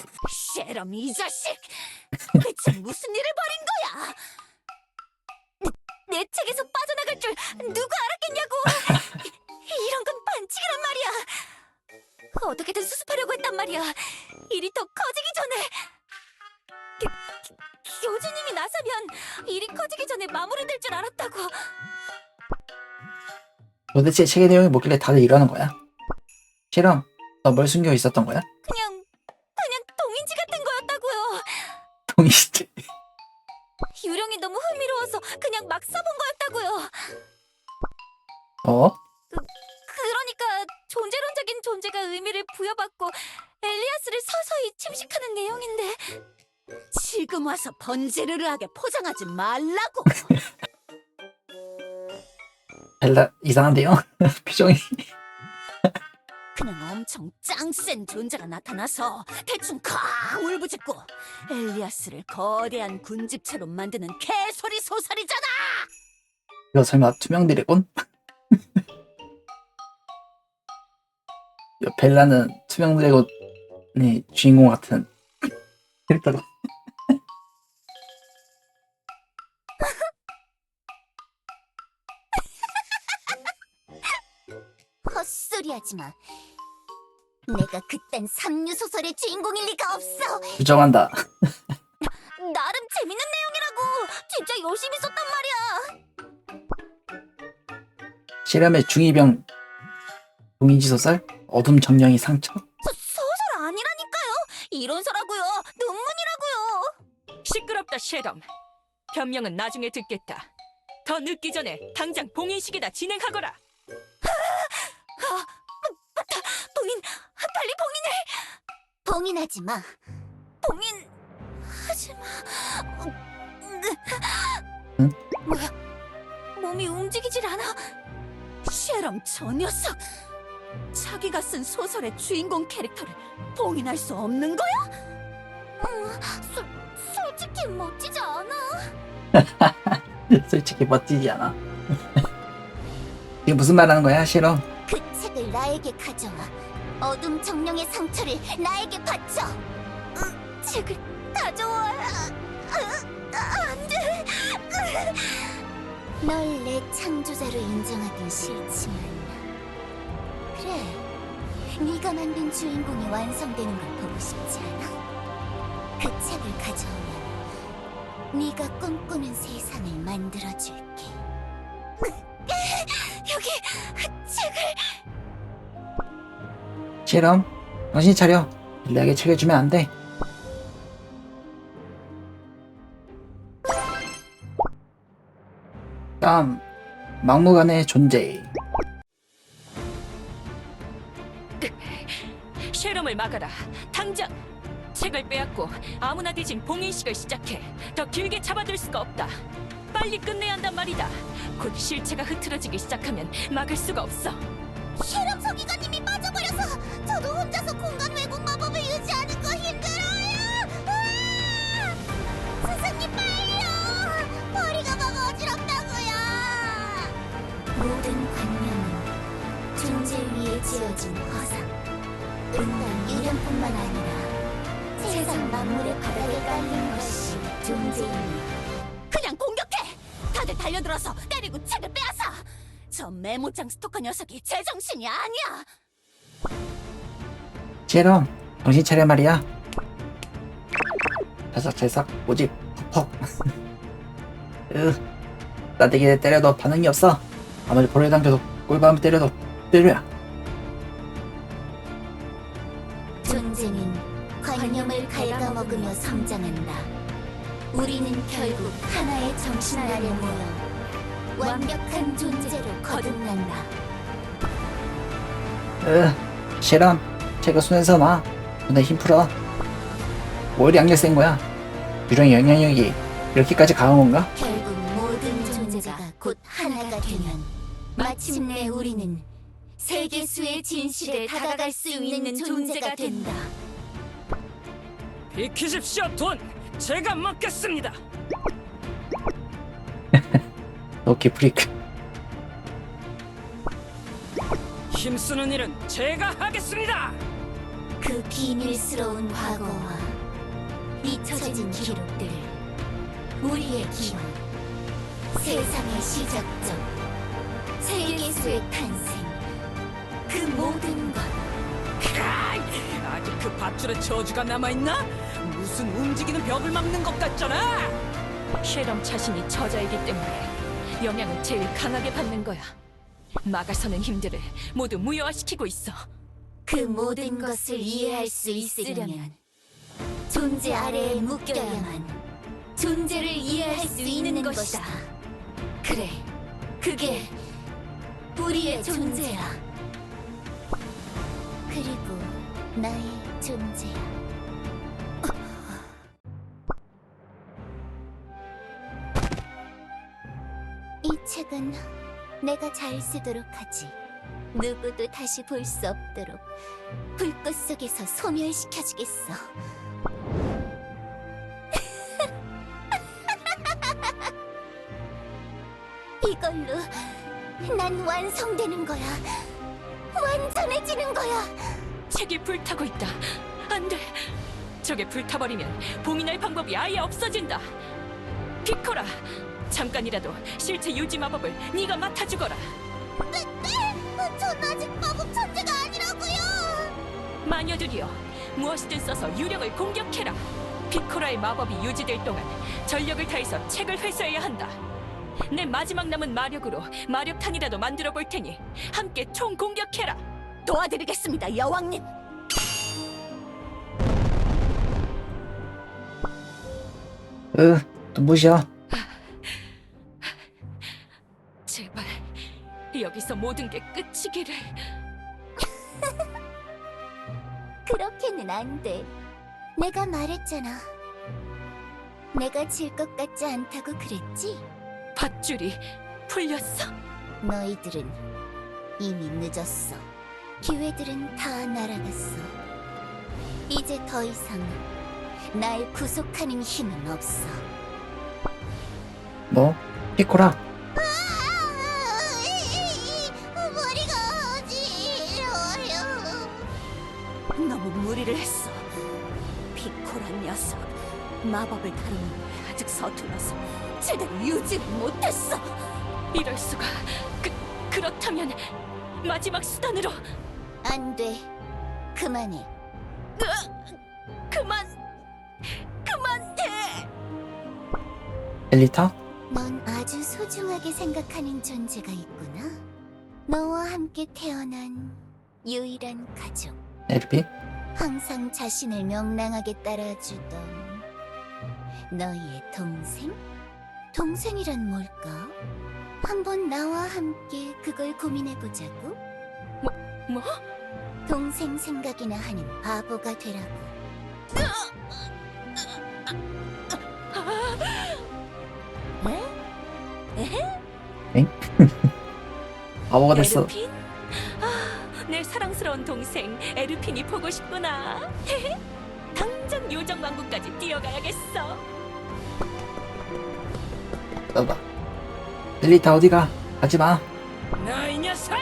쉐럼 이 자식! 대체 무슨 일을 벌인 거야? 내 책에서 빠져나갈 줄 누가 알았겠냐고. 이런 건 반칙이란 말이야. 어떻게든 수습하려고 했단 말이야. 일이 더 커지기 전에. 교주님이 나서면 일이 커지기 전에 마무리될 줄 알았다고. 도대체 책의 내용이 뭐길래 다들 이러는 거야? 실험, 너 뭘 숨겨 있었던 거야? 그냥 동인지 같은 거였다고요. 동의시지. 유령이 너무 흥미로워서 그냥 막 써본 거였다고요. 어? 그러니까 존재론적인 존재가 의미를 부여받고 엘리아스를 서서히 침식하는 내용인데 지금 와서 번지르르하게 포장하지 말라고. 벨라 이상한데요? 표정이. 그는 엄청 짱센 존재가 나타나서 대충 쾅 울부짖고 엘리아스를 거대한 군집체로 만드는 개소리 소설이잖아. 이거 설마 투명 드래곤? 벨라는 투명 드래곤의 주인공 같은 캐릭터로. 헛소리하지 마. 내가 그딴 삼류 소설의 주인공일 리가 없어. 부정한다. 나름 재밌는 내용이라고. 진짜 열심히 썼단 말이야. 실험의 중이병 동인지 소설? 어둠 정령의 상처? 소설 아니라니까요. 이론서라고요. 논문이라고요. 시끄럽다, 쉐럼. 변명은 나중에 듣겠다. 더 늦기 전에 당장 봉인식이다 진행하거라. 봉인, 빨리 봉인을. 봉인하지 마. 봉인하지 마. 응? 뭐야? 몸이 움직이질 않아. 쉐럼 저 녀석. 자기가 쓴 소설의 주인공 캐릭터를 봉인할 수 없는 거야? 솔직히 멋지지 않아. 솔직히 멋지지 않아. 이게 무슨 말 하는 거야, 실험? 그 책을 나에게 가져와. 어둠 정령의 상처를 나에게 바쳐. 책을 가져와. 안 돼. 널 내 창조자로 인정하긴 싫지만, 그래, 네가 만든 주인공이 완성되는 걸 보고 싶지 않아? 그 책을 가져오면 네가 꿈꾸는 세상을 만들어줄게. 여기 책을. 실험? 정신 차려. 벨라에게 책을 주면 안 돼. 다음, 막무가내 존재. 쉐럼을 막아라. 당장! 책을 빼앗고 아무나 뒤진 봉인식을 시작해. 더 길게 잡아둘 수가 없다. 빨리 끝내야 한단 말이다. 곧 실체가 흐트러지기 시작하면 막을 수가 없어. 쉐럼 서기관님이 빠져버려서 저도 혼자서 공간 왜곡 마법을 유지하는 거 힘들어요. 스승님 빨리요. 머리가 막 어지럽다고요. 모든 관념은 존재 위에 지어진 허상. 인간 유령뿐만 아니라 세상 만물의 바닥에 깔린 것이 존재입니다. 그냥 공격해! 다들 달려들어서 때리고 책을 빼앗아! 저 메모장 스토커 녀석이 제정신이 아니야! 실험, 정신 차려 말이야. 자삭자삭, 모집, 퍽퍽. 나대기에 때려도 반응이 없어. 아무리 볼에 당겨도 꿀밤을 때려도 때려야. 존재는 관념을 갉아먹으며 성장한다. 우리는 결국 하나의 정신 아래 모여 완벽한 존재로 거듭난다. 실험, 책을 손에서 놔. 눈에 힘 풀어. 뭘 양력 센 거야? 유령의 영향력이 이렇게까지 강한 건가? 결국 모든 존재가 곧 하나가 되면 마침내 우리는 세계수의 진실에 다가갈 수 있는 존재가 된다. 비키십시오, 돈! 제가 먹겠습니다! 오케이, 브리크. 힘쓰는 일은 제가 하겠습니다! 그 비밀스러운 과거와 잊혀진 기록들, 우리의 기원, 세상의 시작점, 세계수의 탄생, 그 모든 것. 카이! 아직 그 밧줄에 저주가 남아있나? 무슨 움직이는 벽을 막는 것 같잖아! 쉐럼 자신이 저자이기 때문에 영향을 제일 강하게 받는 거야. 막아서는 힘들을 모두 무효화시키고 있어. 그 모든 것을 이해할 수 있으려면 존재 아래에 묶여야만 존재를 이해할 수 있는 것이다. 그래, 그게 우리의 존재야. 그리고 나의 존재야. 이 책은 내가 잘 쓰도록 하지. 누구도 다시 볼 수 없도록 불꽃 속에서 소멸시켜주겠어. 이걸로 난 완성되는 거야. 완전해지는 거야. 책이 불타고 있다. 안 돼. 저게 불타버리면 봉인할 방법이 아예 없어진다. 피코라, 잠깐이라도 실체 유지 마법을 네가 맡아주거라. 전 아직 마법 천재가 아니라고요. 마녀들이여, 무엇이든 써서 유령을 공격해라. 피코라의 마법이 유지될 동안 전력을 다해서 책을 회수해야 한다. 내 마지막 남은 마력으로 마력탄이라도 만들어 볼 테니 함께 총 공격해라. 도와드리겠습니다, 여왕님. 눈부셔. 제발 여기서 모든 게 끝이기를. 그렇게는 안 돼. 내가 말했잖아. 내가 질 것 같지 않다고 그랬지? 밧줄이 풀렸어? 너희들은 이미 늦었어. 기회들은 다 날아갔어. 이제 더 이상 날 구속하는 힘은 없어. 뭐? 피코라. 머리가 어지러워요. 너무 무리를 했어. 피코란 녀석. 마법을 다루는 데 아직 서툴러서 제대로 유지를 못했어. 이럴 수가. 그렇다면 마지막 수단으로. 안 돼. 그만해. 그만해. 엘리타? 넌 아주 소중하게 생각하는 존재가 있구나. 너와 함께 태어난 유일한 가족. 에르핀? 항상 자신을 명랑하게 따라주던 너희의 동생? 동생이란 뭘까? 한번 나와 함께 그걸 고민해보자고. 뭐? 동생 생각이나 하는 바보가 되라고. 바보가 됐어. 에르핀? 내 사랑스러운 동생 에르핀이 보고 싶구나. 당장 요정왕국까지 뛰어가야겠어. 봐봐. 엘리타 어디가? 가지마. 너이 녀석!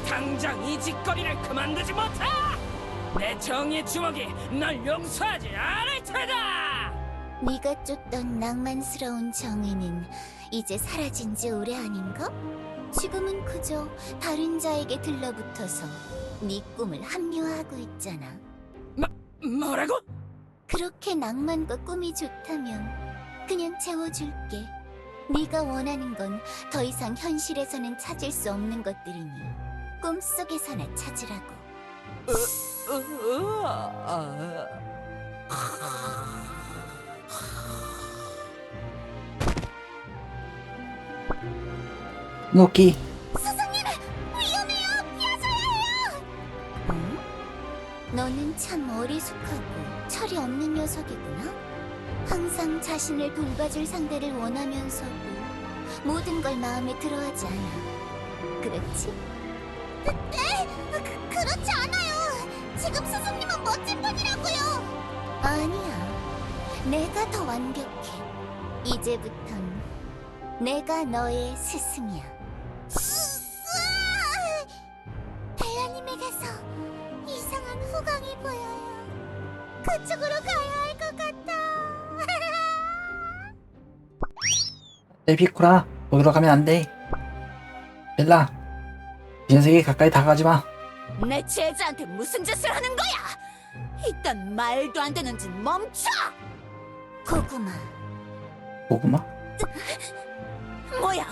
당장 이 짓거리를 그만두지 못해! 내 정의의 주먹이 널 용서하지 않을 테다! 네가 쫓던 낭만스러운 정의는 이제 사라진 지 오래 아닌가? 지금은 그저 다른 자에게 들러붙어서 네 꿈을 합리화하고 있잖아. 뭐라고? 그렇게 낭만과 꿈이 좋다면 그냥 채워줄게. 네가 원하는 건 더 이상 현실에서는 찾을 수 없는 것들이니 꿈속에서나 찾으라고. 노키. 스승님! 위험해요! 피하셔야 해요! 응? 너는 참 어리숙하고 철이 없는 녀석이구나. 항상 자신을 돌봐줄 상대를 원하면서도 모든 걸 마음에 들어하지 않아. 그렇지? 네! 그렇지 않아요! 지금 스승님은 멋진 분이라고요! 아니야. 내가 더 완벽해. 이제부턴 내가 너의 스승이야. 벨라님에게서 이상한 후광이 보여요. 그쪽으로 가야 할 것 같아. 피코라. 거기로 가면 안 돼. 벨라. 이 녀석이 가까이 다가가지 마. 내 제자한테 무슨 짓을 하는 거야? 이딴 말도 안 되는 짓 멈춰! 고구마. 고구마? 뭐야?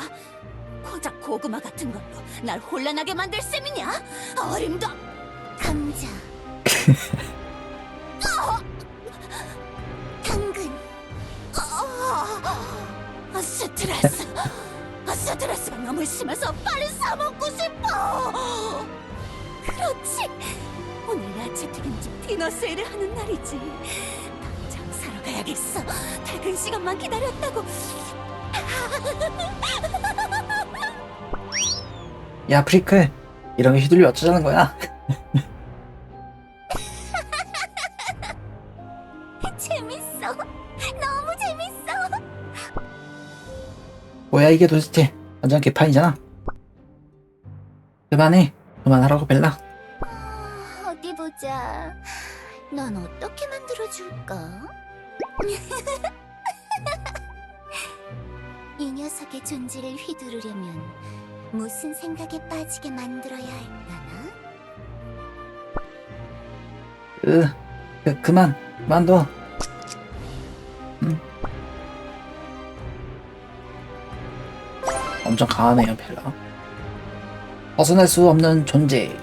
고작 고구마 같은 걸로 날 혼란하게 만들 셈이냐? 어림도. 감자. 당근. 스트레스가 너무 심해서 빨리 사 먹고 싶어. 그렇지. 오늘 야채 튀김집 디너세일을 하는 날이지. 당장 사러 가야겠어. 퇴근 시간만 기다렸다고. 야 프리클, 이런 게 휘둘려 어쩌자는 거야? 재밌어. 너무 재밌어. 뭐야 이게 도대체. 완전 개판이잖아. 그만하라고 벨라. 어디 보자. 넌 어떻게 만들어줄까? 이 녀석의 존재를 휘두르려면 무슨 생각에 빠지게 만들어야 할까나? 그만둬. 엄청 강하네요 벨라. 벗어날 수 없는 존재.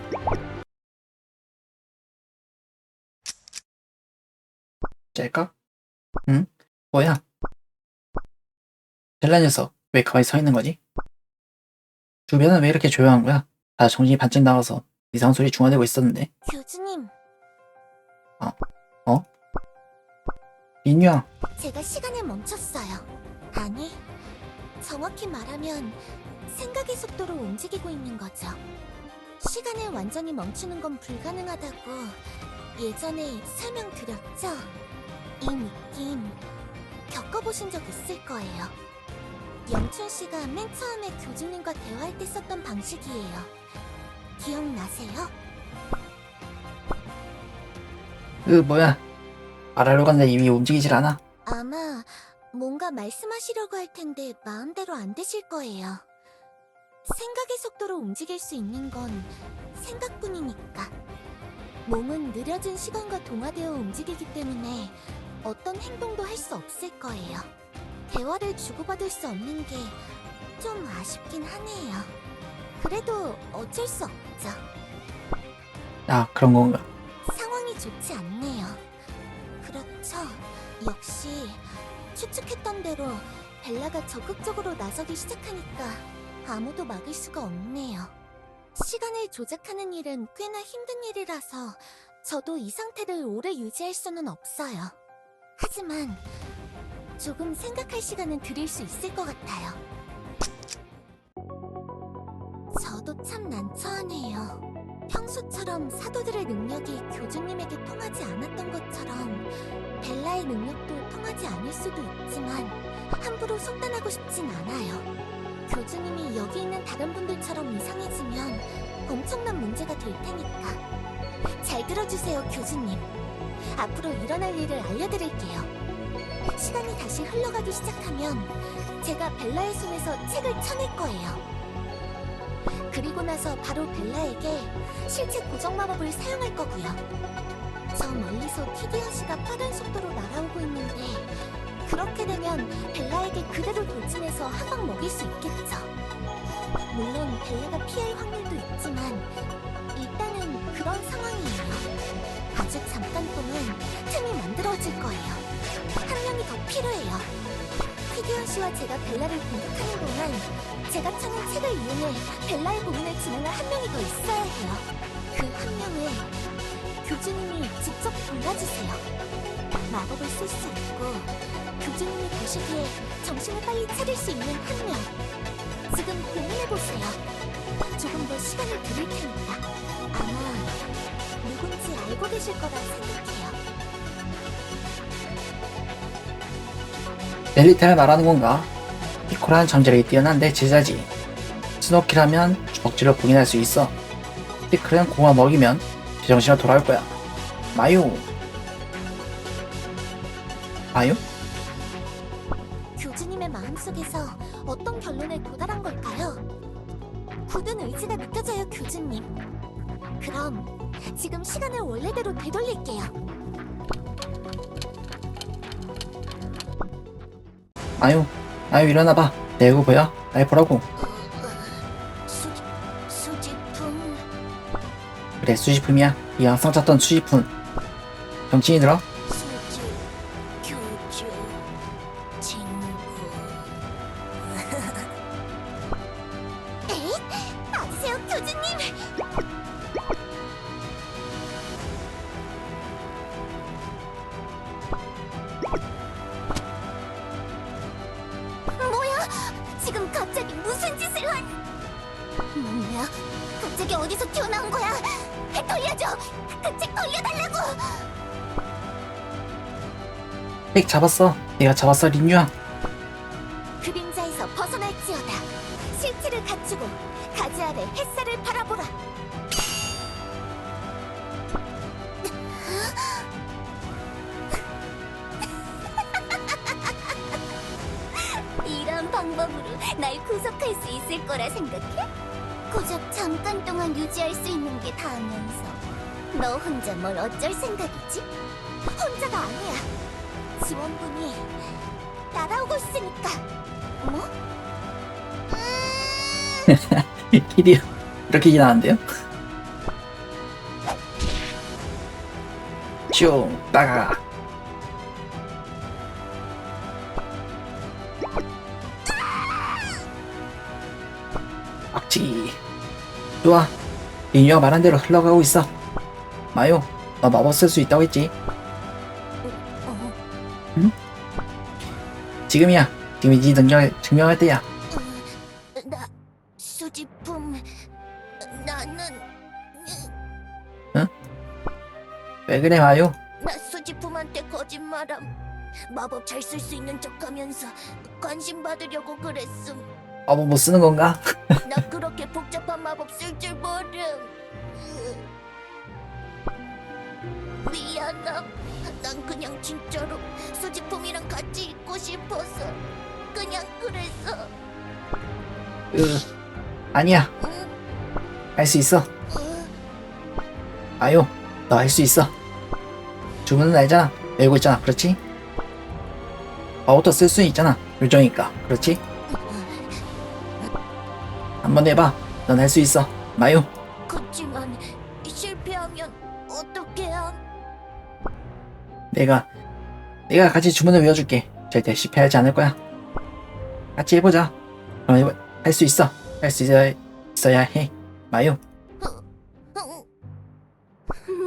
짤까? 응? 뭐야? 벨라 녀석 왜 가만히 서 있는 거지? 주변은 왜 이렇게 조용한 거야? 다 정신이 반쯤 나가서 이상한 소리 중화되고 있었는데. 교주님, 민유야. 제가 시간을 멈췄어요. 아니, 정확히 말하면 생각의 속도로 움직이고 있는 거죠. 시간을 완전히 멈추는 건 불가능하다고 예전에 설명드렸죠? 이 느낌 겪어보신 적 있을 거예요. 영춘 씨가 맨 처음에 교주님과 대화할 때 썼던 방식이에요. 기억나세요? 뭐야? 말하려고 하는데 입이 움직이질 않아. 아마 뭔가 말씀하시려고 할 텐데 마음대로 안 되실 거예요. 생각의 속도로 움직일 수 있는 건 생각뿐이니까. 몸은 느려진 시간과 동화되어 움직이기 때문에 어떤 행동도 할 수 없을 거예요. 대화를 주고받을 수 없는 게 좀 아쉽긴 하네요. 그래도 어쩔 수 없죠. 아, 그런 건가? 상황이 좋지 않네요. 그렇죠. 역시 추측했던 대로 벨라가 적극적으로 나서기 시작하니까 아무도 막을 수가 없네요. 시간을 조작하는 일은 꽤나 힘든 일이라서 저도 이 상태를 오래 유지할 수는 없어요. 하지만 조금 생각할 시간은 드릴 수 있을 것 같아요. 저도 참 난처하네요. 평소처럼 사도들의 능력이 교주님에게 통하지 않았던 것처럼 벨라의 능력도 통하지 않을 수도 있지만 함부로 속단하고 싶진 않아요. 교주님이 여기 있는 다른 분들처럼 이상해지면 엄청난 문제가 될 테니까. 잘 들어주세요, 교주님. 앞으로 일어날 일을 알려드릴게요. 시간이 다시 흘러가기 시작하면 제가 벨라의 손에서 책을 쳐낼 거예요. 그리고 나서 바로 벨라에게 실체 고정 마법을 사용할 거고요. 저 멀리서 키디언 씨가 빠른 속도로 날아오고 있는데 그렇게 되면 벨라에게 그대로 돌진해서 한 방 먹일 수 있겠죠. 물론 벨라가 피할 확률도 있지만 일단은 그런 상황이에요. 아주 잠깐 동안 틈이 만들어질 거예요. 한 명이 더 필요해요. 키디언 씨와 제가 벨라를 공격하는 동안 제가 찾은 책을 이용해 벨라의 고민을 진행할 한 명이 더 있어야 해요. 그 한 명을 교주님이 직접 골라주세요. 마법을 쓸 수 있고 교주님이 보시기에 정신을 빨리 차릴 수 있는 한 명. 지금 고민해보세요. 조금 더 시간을 드릴 테니까. 아마 누군지 알고 계실 거라 생각해요. 넬리타를 말하는 건가? 피코라는 전제력이 뛰어난데 제자지. 스노키라면 주먹질로 봉인할 수 있어. 피클은 공을 먹이면 제정신으로 돌아올 거야. 마유? 교주님의 마음속에서 어떤 결론에 도달한 걸까요? 굳은 의지가 느껴져요, 교주님. 그럼 지금 시간을 원래대로 되돌릴게요. 마유 일어나봐. 내 얼굴 보여? 날 보라고. 수지품... 그래, 수지품이야. 이 항상 찾던 수지품. 정신이 들어? 수지... 교주... 친구... 에잇! 맞으세요, 교주님! 지금 갑자기 무슨 짓을 한? 뭐야? 갑자기 어디서 튀어나온 거야? 돌려줘! 그 책 돌려달라고! 책 잡았어. 내가 잡았어, 린유야. 그림자에서 벗어날지어다. 실체를 갖추고 가지 아래 햇살을 바라보라. 이런 방법으로 날 구속할 수 있을 거라 생각해? 고작 잠깐 동안 유지할 수 있는 게 다면서 너 혼자 뭘 어쩔 생각이지? 혼자가 아니야. 지원군이 날아오고 있으니까. 뭐? 길이 이렇게 지나는데요? 쭉 따가. 악취. 좋아. 린유가 말한 대로 흘러가고 있어. 마요, 너 마법 쓸 수 있다고 했지? 어, 지금이야. 지금이 네 능력을 증명할 때야. 나 수집품 나는 왜 그래, 마요? 나 수집품한테 거짓말함. 마법 잘 쓸 수 있는 척하면서 관심 받으려고 그랬음. 마법 못 쓰는 건가? 나 그렇게 복잡한 마법 쓸 줄 모름. 미안함. 난 그냥 진짜로 수집품이랑 같이 있고 싶어서 그냥 그랬어. 아니야. 응? 할 수 있어. 마요, 너 할 수 있어. 주문은 알잖아. 외우고 있잖아. 그렇지? 마법도 쓸 수 있잖아. 요정이니까. 그렇지? 한번 해봐. 넌 할 수 있어. 마요. 그치만 실패하면 어떻게 함? 내가 같이 주문을 외워줄게. 절대 실패하지 않을 거야. 같이 해보자. 그럼 할 수 있어. 할 수 있어야 해. 마요.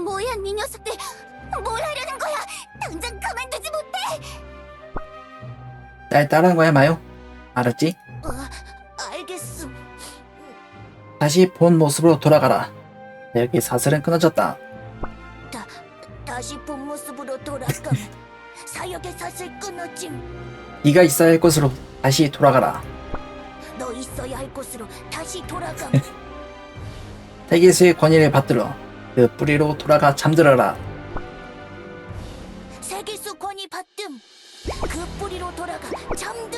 뭐야, 네 녀석들! 뭘 하려는 거야? 당장 가만두지 못해! 날 따라하는 거야, 마요. 알았지? 알겠음. 다시 본 모습으로 돌아가라. 여기 사슬은 끊어졌다. 다시 본 모습으로 돌아감. 사역의 사슬 끊어짐. 네가 있어야 할 곳으로 다시 돌아가라. 너 있어야 할 곳으로 다시 돌아감. 세계수의 권위를 받들어 그 뿌리로 돌아가 잠들어라. 세계수 권위 받듦. 그 뿌리로 돌아가 잠듦.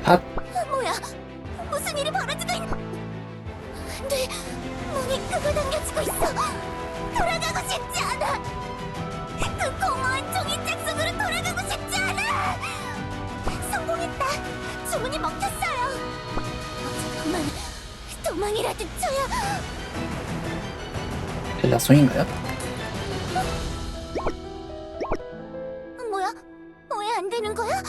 핫. 뭐야? 무슨 일이 벌어지고 있나? 네, 문이 끌어당겨지고 있어. 돌아가고 싶지 않아. 그 공허한 종이책 속으로 돌아가고 싶지 않아. 성공했다. 주문이 먹혔어요. 잠깐만, 도망이라도 쳐야. 벨라송인가요? 뭐야? 왜 안 되는 거야?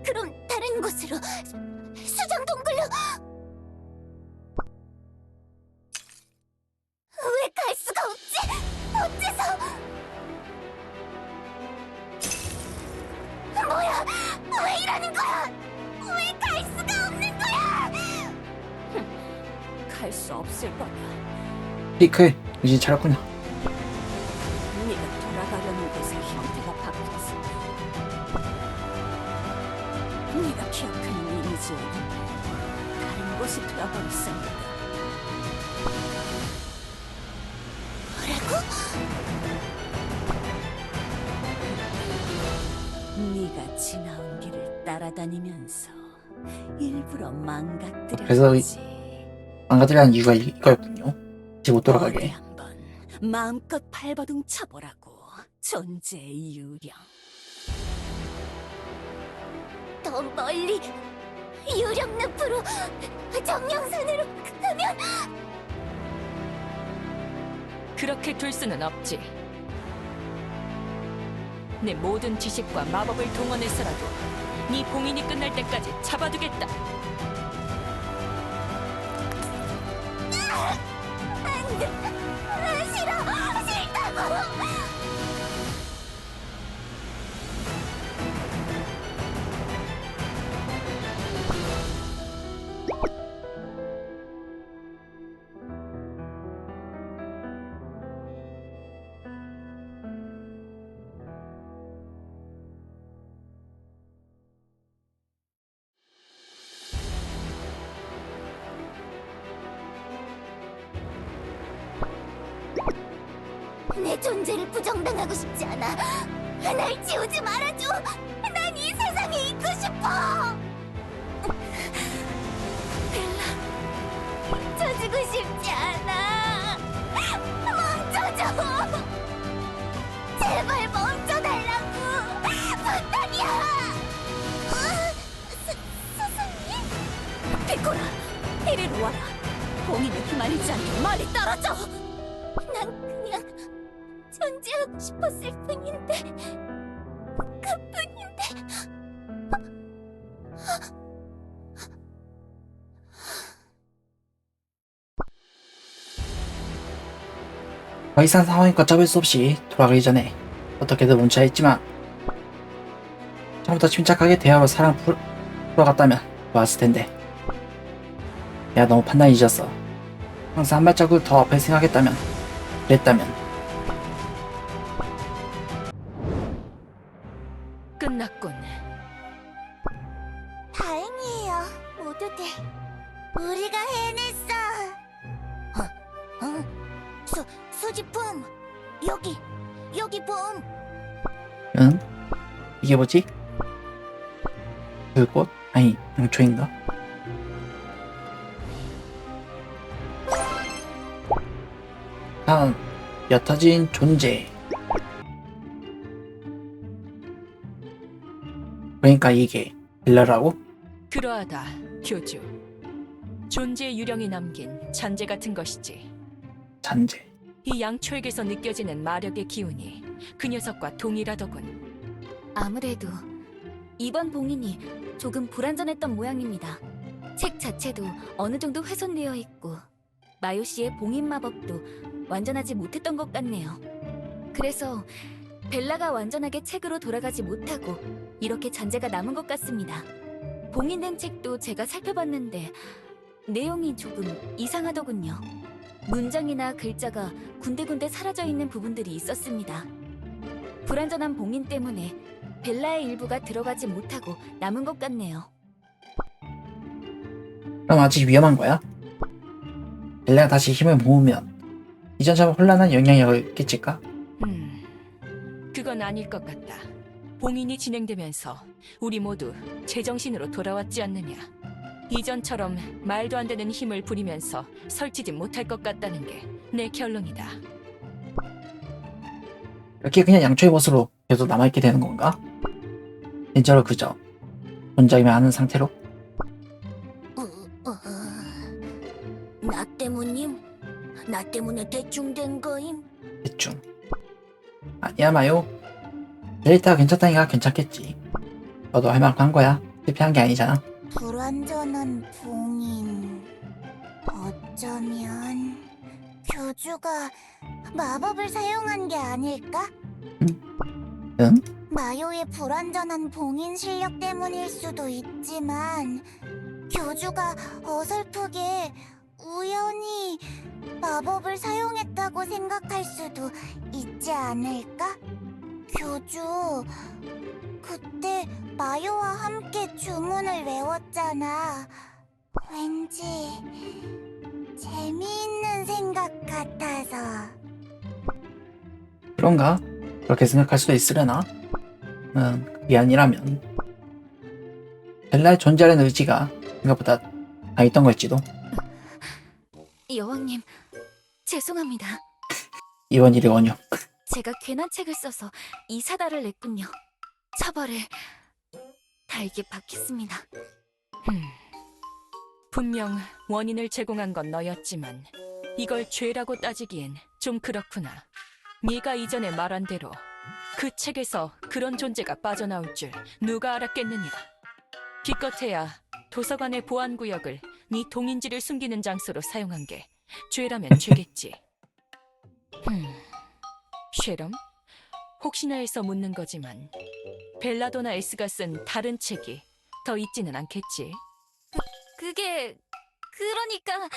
그럼 다른 곳으로 수정 동굴로. 왜 갈 수가 없지? 어째서? 뭐야? 왜 이러는 거야? 왜 갈 수가 없는 거야? 갈 수 없을 거다. 피클, 정신 차렸구나. 네가 돌아가려는 곳의 형태가 바뀌었어. 네가 기억하는 이미지에는 다른 곳이 되어버렸습니다. 뭐라고? 네가 지나온 길을 따라다니면서 일부러 그래서 망가뜨렸지. 망가뜨리는 이유가 이거였군요. 이제 못 어디 돌아가게. 한번 마음껏 발버둥 쳐보라고. 존재의 유령. 더 멀리 유령 늪으로 정령산으로 가면. 그렇게 둘 수는 없지. 내 모든 지식과 마법을 동원해서라도 네 봉인이 끝날 때까지 잡아두겠다. 안 돼. 싫어. 싫다고. 내 존재를 부정당하고 싶지 않아. 날 지우지 말아줘. 난 이 세상에 있고 싶어. 벨라, 져주고 싶지 않아. 멈춰줘. 제발 멈춰달라고. 부탁이야. 스승님? 피코라, 이리로 와라. 봉인에 휘말리지 않게 멀리 떨어져. 난 그냥 존재하고 싶었을 뿐인데. 그뿐인데. 더 이상 상황이 걷잡을 수 없이 돌아가기 전에 어떻게든 뭉쳐있지만 처음부터 침착하게 대화로 풀어갔다면 좋았을 텐데. 내가 너무 판단이 늦었어. 항상 한 발자국을 더 앞에 생각했다면, 그랬다면. 끝났군. 다행이에요, 모두들. 우리가 해냈어. 수지품. 여기 봄. 응? 이게 뭐지? 불꽃? 아니, 양초인가? 다음, 옅어진 존재. 그러니까 이게 벨라라고? 그러하다, 교주. 존재의 유령이 남긴 잔재 같은 것이지. 잔재. 이 양초에게서 느껴지는 마력의 기운이 그 녀석과 동일하더군. 아무래도 이번 봉인이 조금 불완전했던 모양입니다. 책 자체도 어느 정도 훼손되어 있고 마요 씨의 봉인 마법도 완전하지 못했던 것 같네요. 그래서 벨라가 완전하게 책으로 돌아가지 못하고 이렇게 잔재가 남은 것 같습니다. 봉인된 책도 제가 살펴봤는데 내용이 조금 이상하더군요. 문장이나 글자가 군데군데 사라져 있는 부분들이 있었습니다. 불완전한 봉인 때문에 벨라의 일부가 들어가지 못하고 남은 것 같네요. 그럼 아직 위험한 거야? 벨라가 다시 힘을 모으면 이전처럼 혼란한 영향력을 끼칠까? 그건 아닐 것 같다. 봉인이 진행되면서 우리 모두 제정신으로 돌아왔지 않느냐. 이전처럼 말도 안 되는 힘을 부리면서 설치지 못할 것 같다는 게 내 결론이다. 이렇게 그냥 양초의 모습으로 계속 남아있게 되는 건가? 진짜로 그저 혼자기만 하는 상태로? 나 때문임? 나 때문에 대충 된 거임? 대충. 아니야 마요. 데이터가 괜찮다니까 괜찮겠지. 너도 할 만큼 한 거야. 실패한 게 아니잖아. 불완전한 봉인. 어쩌면 교주가 마법을 사용한 게 아닐까? 응? 마요의 불완전한 봉인 실력 때문일 수도 있지만 교주가 어설프게 우연히 마법을 사용했다고 생각할 수도 있지 않을까? 교주, 그때 마요와 함께 주문을 외웠잖아. 왠지 재미있는 생각 같아서. 그런가? 그렇게 생각할 수도 있으려나? 그게 아니라면 벨라의 존재하는 의지가 생각보다 강했던 걸지도. 여왕님, 죄송합니다. 이번 일이 원흉. 제가 괜한 책을 써서 이 사달을 냈군요. 처벌을 달게 받겠습니다. 분명 원인을 제공한 건 너였지만 이걸 죄라고 따지기엔 좀 그렇구나. 네가 이전에 말한 대로 그 책에서 그런 존재가 빠져나올 줄 누가 알았겠느냐. 기껏해야 도서관의 보안구역을 네 동인지를 숨기는 장소로 사용한 게 죄라면 죄겠지. 쉐럼? 혹시나 해서 묻는 거지만 벨라도나 에스가 쓴 다른 책이 더 있지는 않겠지? 그게 그러니까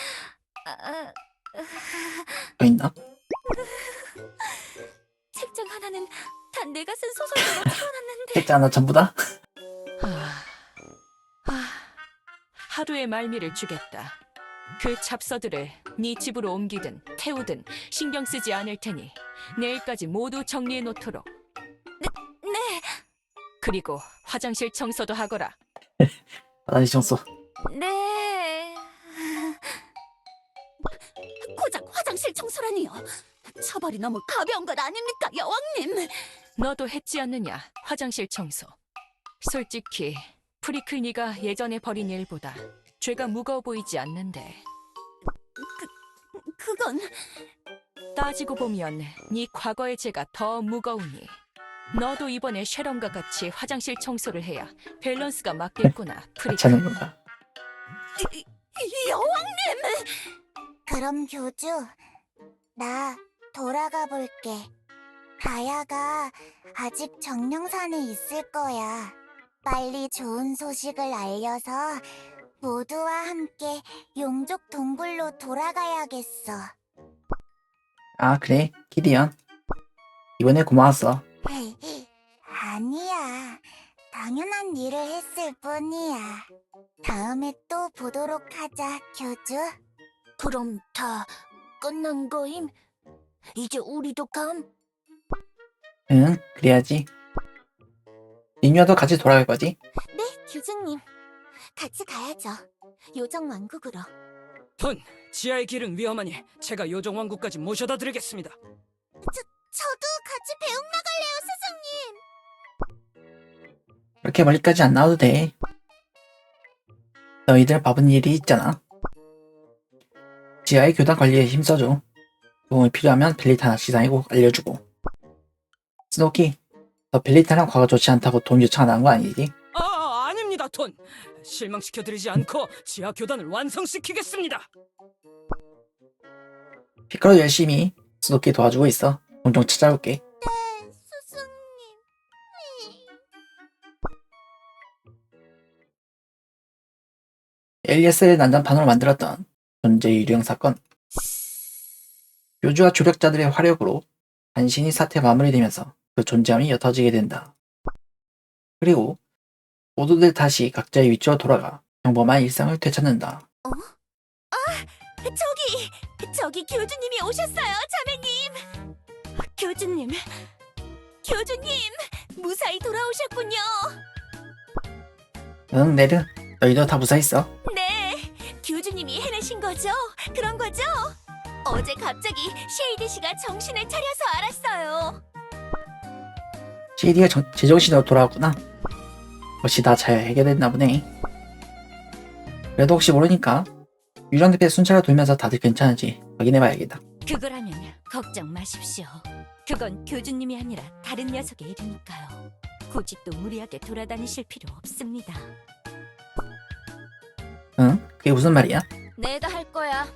더 있나? 책장 하나는 다 내가 쓴 소설대로 채워놨는데 책자 하나 전부 다? 하루의 말미를 주겠다. 그 잡서들을 네 집으로 옮기든 태우든 신경 쓰지 않을 테니 내일까지 모두 정리해 놓도록. 네, 그리고 화장실 청소도 하거라. 화장실 청소. 네. 고작 화장실 청소라니요. 처벌이 너무 가벼운 것 아닙니까, 여왕님? 너도 했지 않느냐, 화장실 청소. 솔직히 프리클니가 예전에 벌인 일보다 죄가 무거워 보이지 않는데 그건 따지고 보면 네 과거의 죄가 더 무거우니 너도 이번에 쉐럼과 같이 화장실 청소를 해야 밸런스가 맞겠구나, 같이 하는 프리클. 건가? 여왕님! 그럼 교주, 나 돌아가 볼게. 다야가 아직 정령산에 있을 거야. 빨리 좋은 소식을 알려서 모두와 함께 용족 동굴로 돌아가야겠어. 아 그래 기디언 이번에 고마웠어. 아니야. 당연한 일을 했을 뿐이야. 다음에 또 보도록 하자, 교주. 그럼 다 끝난 거임? 이제 우리도 감? 응 그래야지. 인류도 같이 돌아갈 거지? 네, 교주님. 같이 가야죠. 요정 왕국으로. 돈, 지하의 길은 위험하니 제가 요정 왕국까지 모셔다 드리겠습니다. 저도 같이 배웅 나갈래요, 스승님. 그렇게 멀리까지 안 나와도 돼. 너희들 바쁜 일이 있잖아. 지하의 교단 관리에 힘써줘. 도움이 필요하면 벨리타나 시장에 꼭 알려주고. 스노키, 너 벨리타랑 과거 좋지 않다고 도움 요청하는 거 아니지? 아닙니다, 돈. 실망시켜드리지 않고 지하 교단을 완성시키겠습니다. 피크로 열심히 스노키 도와주고 있어. 종종 찾아올게. 네, 스승님. 엘리아스를 난장판으로 만들었던 존재의 유령 사건. 교주와 조력자들의 화력으로 간신히 사태 마무리되면서 그 존재감이 옅어지게 된다. 그리고 모두들 다시 각자의 위치로 돌아가 평범한 일상을 되찾는다. 저기 교주님이 오셨어요, 자매님. 교주님, 무사히 돌아오셨군요. 응, 네르. 너희도 다 무사했어. 네, 교주님이 해내신 거죠? 그런 거죠? 어제 갑자기 쉐이드 씨가 정신을 차려서 알았어요. CD가 제정신으로 돌아왔구나. 역시 다 잘 해결됐나 보네. 그래도 혹시 모르니까 유령대패 순찰을 돌면서 다들 괜찮은지 확인해봐야겠다. 그거라면 걱정 마십시오. 그건 교주님이 아니라 다른 녀석의 일이니까요. 굳이 또 무리하게 돌아다니실 필요 없습니다. 응? 그게 무슨 말이야? 내가 할 거야.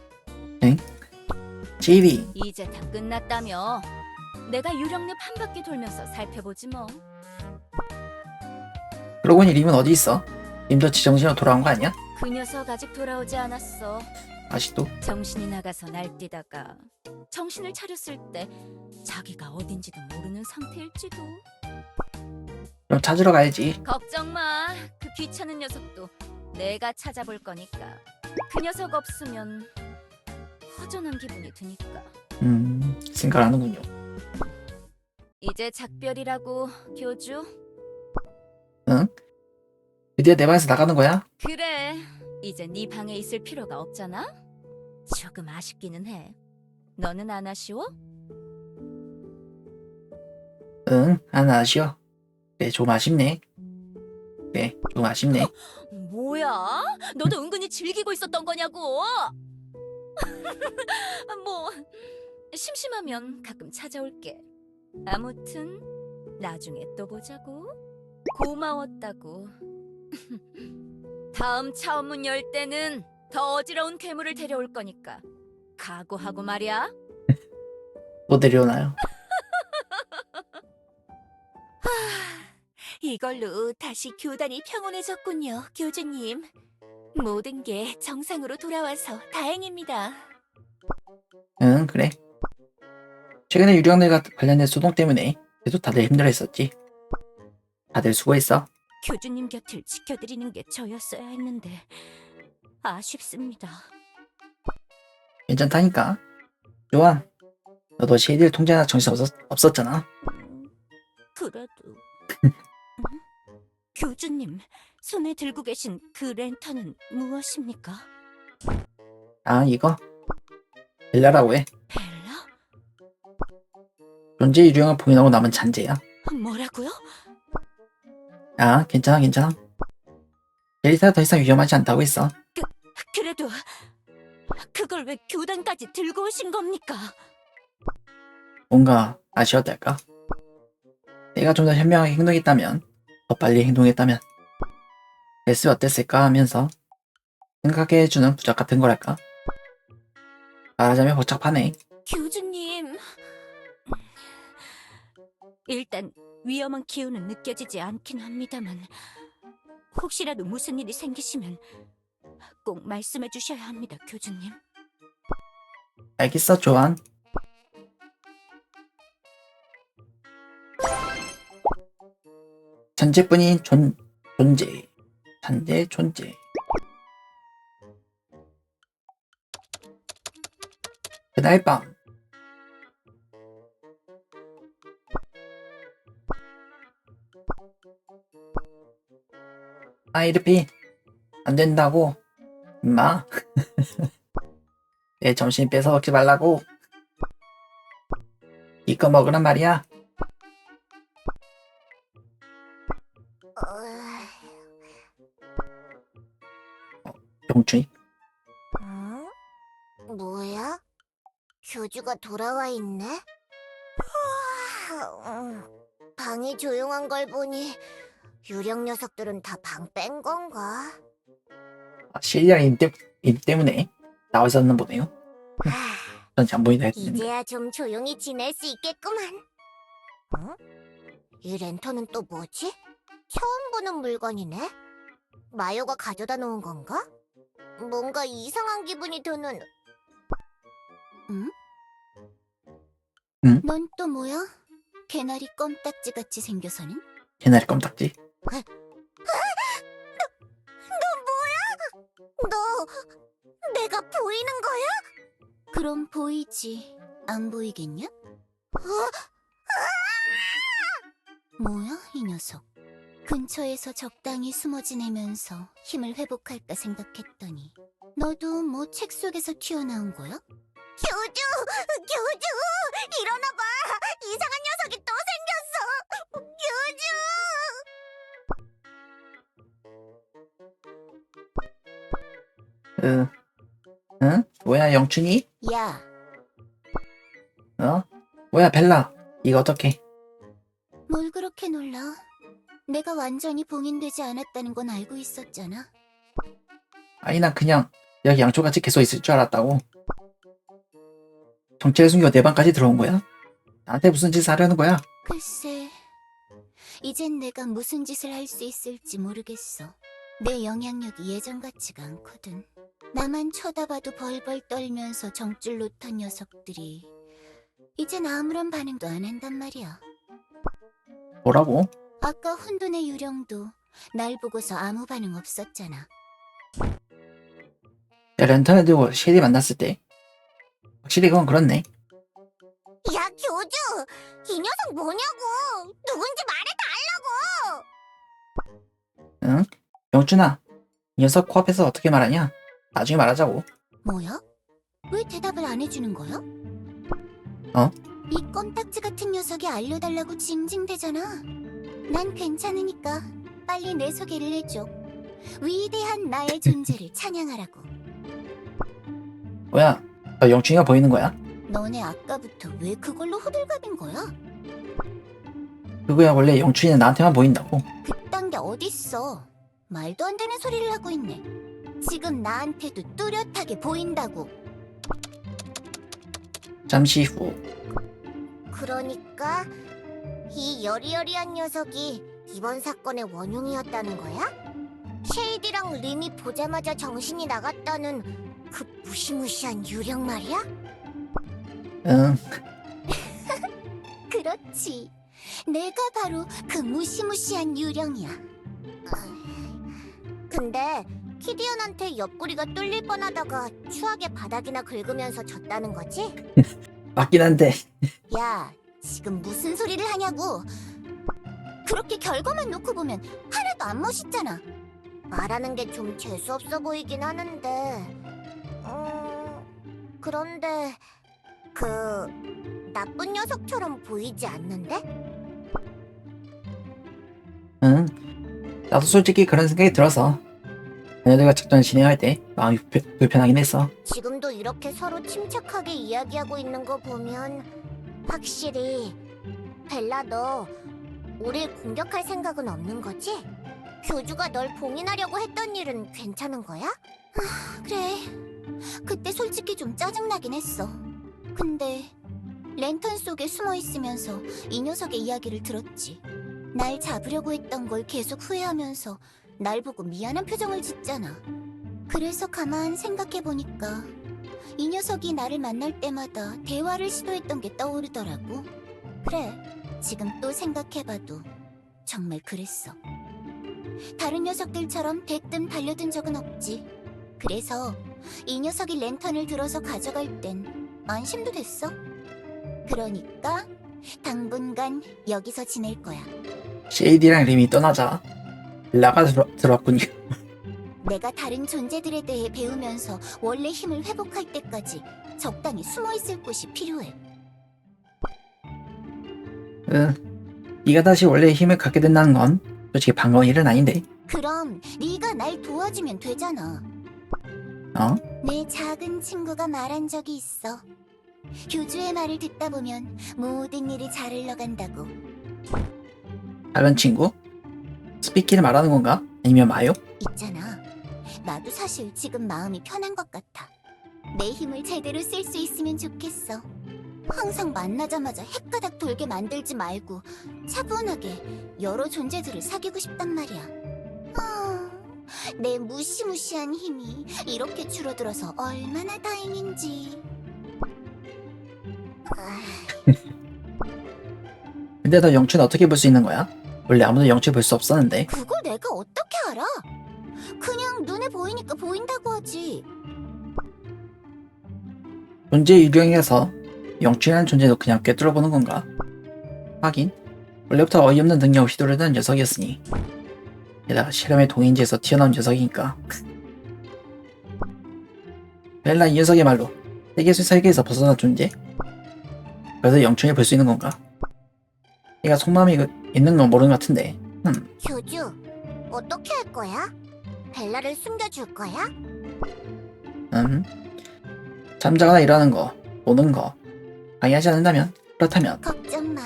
CD, 이제 다 끝났다며. 내가 유령늪 한 바퀴 돌면서 살펴보지 뭐. 그러고 보니 림은 어디 있어? 림도 지정신으로 돌아온 거 아니야? 그 녀석 아직 돌아오지 않았어. 아직도? 정신이 나가서 날뛰다가 정신을 차렸을 때 자기가 어딘지도 모르는 상태일지도. 그럼 찾으러 가야지. 걱정 마. 그 귀찮은 녀석도 내가 찾아볼 거니까. 그 녀석 없으면 허전한 기분이 드니까. 생각하는군요. 이제 작별이라고, 교주. 응? 드디어 내 방에서 나가는 거야? 그래. 이제 네 방에 있을 필요가 없잖아. 조금 아쉽기는 해. 너는 안 아쉬워? 응, 안 아쉬워. 그래, 좀 아쉽네. 그래, 좀 아쉽네. 뭐야? 너도 은근히 즐기고 있었던 거냐고? 뭐 심심하면 가끔 찾아올게. 아무튼 나중에 또 보자고. 고마웠다고. 다음 차원문 열 때는 더 어지러운 괴물을 데려올 거니까 각오하고 말이야. 또 내려오나요? 이걸로 다시 교단이 평온해졌군요, 교주님. 모든 게 정상으로 돌아와서 다행입니다. 응, 그래. 최근에 유령들과 관련된 소동 때문에 계속 다들 힘들어했었지. 다들 수고했어. 교주님 곁을 지켜드리는 게 저였어야 했는데 아쉽습니다. 괜찮다니까. 좋아. 너도 쉐이드를 통제하나 정신 없었잖아. 그래도 교주님, 손에 들고 계신 그 랜턴은 무엇입니까? 아, 이거? 벨라라고 해. 벨라? 존재 유령을 봉인하고 남은 잔재야. 뭐라고요? 아, 괜찮아, 괜찮아. 벨리타가 더 이상 위험하지 않다고 했어. 그래도 그걸 왜 교단까지 들고 오신 겁니까? 뭔가 아쉬웠달까? 내가 좀 더 현명하게 행동했다면, 더 빨리 행동했다면, 됐으면 어땠을까 하면서 생각해 해주는 부적 같은 거랄까? 말하자면 복잡하네. 교주님, 일단 위험한 기운은 느껴지지 않긴 합니다만 혹시라도 무슨 일이 생기시면 꼭 말씀해 주셔야 합니다, 교주님. 알겠어, 조한. 잔재뿐인 존재. 잔재 존재. 그날 밤. 이르피. 안 된다고. 임마. 내 점심 뺏어 먹지 말라고. 이거 먹으란 말이야. 용춘이. 뭐야? 교주가 돌아와 있네? 방이 조용한 걸 보니 유령 녀석들은 다 방 뺀 건가? 실리아 임 때문에 나와 있었나 보네요. 전 안 보인다 했는데. 이제야 좀 조용히 지낼 수 있겠구만. 이 랜턴은 또 뭐지? 처음 보는 물건이네? 마요가 가져다 놓은 건가? 뭔가 이상한 기분이 드는... 응? 응? 넌 또 뭐야? 개나리 껌딱지같이 생겨서는? 개나리 껌딱지. 너 내가 보이는 거야? 그럼 보이지. 안 보이겠냐? 뭐야, 이 녀석. 근처에서 적당히 숨어 지내면서 힘을 회복할까 생각했더니 너도 뭐 책 속에서 튀어나온 거야? 교주! 교주! 일어나봐! 이상한 녀석이 또 생겼어! 교주! 응? 뭐야, 영춘이? 야, 뭐야, 벨라. 이거 어떡해? 뭘 그렇게 놀라? 내가 완전히 봉인되지 않았다는 건 알고 있었잖아. 아니, 난 그냥 여기 양초같이 계속 있을 줄 알았다고. 정체를 숨기고 내 방까지 들어온 거야? 나한테 무슨 짓을 하려는 거야? 글쎄, 이젠 내가 무슨 짓을 할 수 있을지 모르겠어. 내 영향력이 예전 같지가 않거든. 나만 쳐다봐도 벌벌 떨면서 정줄 놓던 녀석들이 이젠 아무런 반응도 안 한단 말이야. 뭐라고? 아까 혼돈의 유령도 날 보고서 아무 반응 없었잖아. 내가 랜턴을 들고 쉐리 만났을 때 확실히 그건 그렇네. 야, 교주! 이 녀석 뭐냐고! 누군지 말해달라고! 응? 영춘아, 이 녀석 코앞에서 어떻게 말하냐? 나중에 말하자고. 뭐야? 왜 대답을 안 해주는 거야? 어? 이 껌딱지 같은 녀석이 알려달라고 징징대잖아. 난 괜찮으니까 빨리 내 소개를 해줘. 위대한 나의 존재를 찬양하라고. 뭐야, 너 영춘이가 보이는 거야? 너네 아까부터 왜 그걸로 호들갑인 거야? 그거야 원래 영춘이는 나한테만 보인다고. 그딴 게 어딨어. 말도 안 되는 소리를 하고 있네. 지금 나한테도 뚜렷하게 보인다고. 잠시 후. 그러니까 이 여리여리한 녀석이 이번 사건의 원흉이었다는 거야? 쉐이디랑 림이 보자마자 정신이 나갔다는 그 무시무시한 유령 말이야? 응, 그렇지. 내가 바로 그 무시무시한 유령이야. 근데 키디언한테 옆구리가 뚫릴 뻔하다가 추하게 바닥이나 긁으면서 졌다는 거지? 맞긴 한데. 야, 지금 무슨 소리를 하냐고. 그렇게 결과만 놓고 보면 하나도 안 멋있잖아. 말하는 게 좀 재수없어 보이긴 하는데 그런데 그 나쁜 녀석처럼 보이지 않는데? 응, 나도 솔직히 그런 생각이 들어서 얘네들과 작전을 진행할 때 마음이 불편하긴 했어. 지금도 이렇게 서로 침착하게 이야기하고 있는 거 보면 확실히 벨라, 너 우릴 공격할 생각은 없는 거지? 교주가 널 봉인하려고 했던 일은 괜찮은 거야? 그래. 그때 솔직히 좀 짜증나긴 했어. 근데 랜턴 속에 숨어 있으면서 이 녀석의 이야기를 들었지. 날 잡으려고 했던 걸 계속 후회하면서 날 보고 미안한 표정을 짓잖아. 그래서 가만 생각해보니까 이 녀석이 나를 만날 때마다 대화를 시도했던 게 떠오르더라고. 그래, 지금 또 생각해봐도 정말 그랬어. 다른 녀석들처럼 대뜸 달려든 적은 없지. 그래서 이 녀석이 랜턴을 들어서 가져갈 땐 안심도 됐어. 그러니까 당분간 여기서 지낼 거야. 쉐이디랑 림이 떠나자 벨라가 들어왔군요. 내가 다른 존재들에 대해 배우면서 원래 힘을 회복할 때까지 적당히 숨어있을 곳이 필요해. 응, 네가 다시 원래 힘을 갖게 된다는 건 솔직히 반가운 일은 아닌데. 그럼 네가 날 도와주면 되잖아. 어? 내 작은 친구가 말한 적이 있어. 교주의 말을 듣다 보면 모든 일이 잘 흘러간다고. 작은 친구? 스피키를 말하는 건가? 아니면 마요? 있잖아. 나도 사실 지금 마음이 편한 것 같아. 내 힘을 제대로 쓸 수 있으면 좋겠어. 항상 만나자마자 헷가닥 돌게 만들지 말고 차분하게 여러 존재들을 사귀고 싶단 말이야. 내 무시무시한 힘이 이렇게 줄어들어서 얼마나 다행인지. 근데 너 영추는 어떻게 볼 수 있는 거야? 원래 아무도 영추 볼 수 없었는데. 그걸 내가 어떻게 알아? 그냥 눈에 보이니까 보인다고 하지. 존재 유령이라서 영추라는 존재도 그냥 꿰뚫어보는 건가? 하긴 원래부터 어이없는 능력 없이 돌아다니는 녀석이었으니, 게다가 실험의 동인지에서 튀어나온 녀석이니까. 벨라, 이 녀석의 말로 세계에서 벗어난 존재? 그래서 영춘을 볼 수 있는 건가? 얘가 속마음이 있는 건 모르는 것 같은데. 교주, 어떻게 할 거야? 벨라를 숨겨줄 거야? 잠자거나 일하는 거, 노는 거 방해하지 않는다면, 그렇다면. 걱정 마.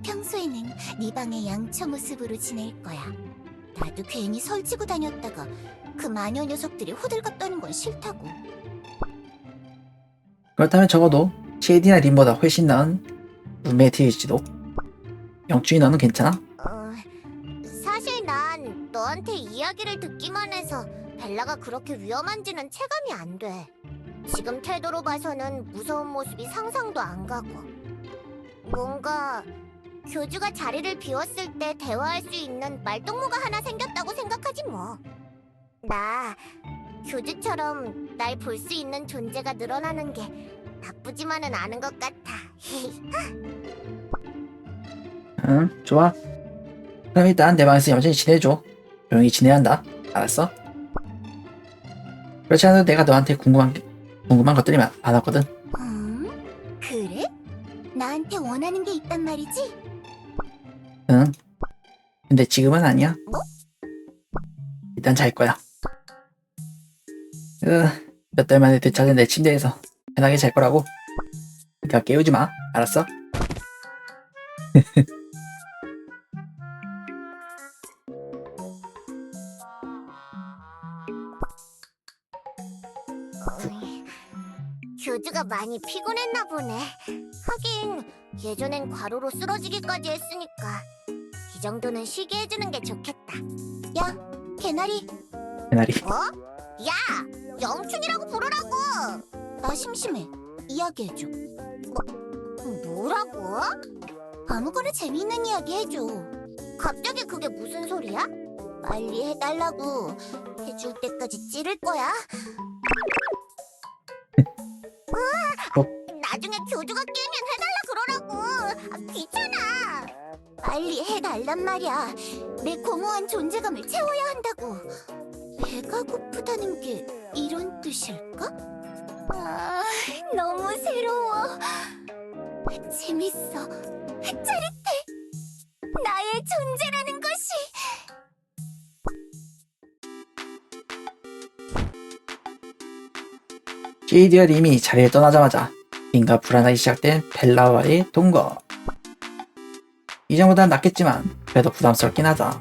평소에는 네 방의 양처 모습으로 지낼 거야. 나도 괜히 설치고 다녔다가 그 마녀 녀석들이 호들갑 떠는 건 싫다고. 그렇다면 적어도 쉐이디나 림보다 훨씬 나은 룸메이트일지도. 영춘이, 너는 괜찮아? 사실 난 너한테 이야기를 듣기만 해서 벨라가 그렇게 위험한지는 체감이 안 돼. 지금 태도로 봐서는 무서운 모습이 상상도 안 가고. 뭔가 교주가 자리를 비웠을 때 대화할 수 있는 말동무가 하나 생겼다고 생각하지 뭐. 나 교주처럼 날 볼 수 있는 존재가 늘어나는 게 나쁘지만은 않은 것 같아. 응, 좋아. 그럼 일단 내 방에서 얌전히 지내줘. 조용히 지내야 한다. 알았어? 그렇지 않아도 내가 너한테 궁금한 것들이 많았거든. 그래? 나한테 원하는 게 있단 말이지? 응. 근데 지금은 아니야. 뭐? 일단 잘 거야. 몇 달 만에 되찾은 내 침대에서 편하게 잘 거라고. 그러니까 깨우지 마. 알았어? 교주가 많이 피곤했나 보네. 하긴 예전엔 과로로 쓰러지기까지 했으니까 이 정도는 쉬게 해주는 게 좋겠다. 야, 개나리. 개나리. 뭐? 야, 영춘이라고 부르라고. 나 심심해. 이야기해줘. 뭐라고? 아무거나 재미있는 이야기 해줘. 갑자기 그게 무슨 소리야? 빨리 해달라고. 해줄 때까지 찌를 거야. 나중에 교주가 깨면 해달라 그러라고. 귀찮아. 빨리 해달란 말이야. 내 공허한 존재감을 채워야 한다고. 배가 고프다는 게 이런 뜻일까? 아, 너무 새로워. 재밌어. 짜릿해. 나의 존재라는 것이. 시디얼 이미 자리를 떠나자마자 뭔가 불안하게 시작된 벨라와의 동거. 이전보단 낫겠지만 그래도 부담스럽긴 하다.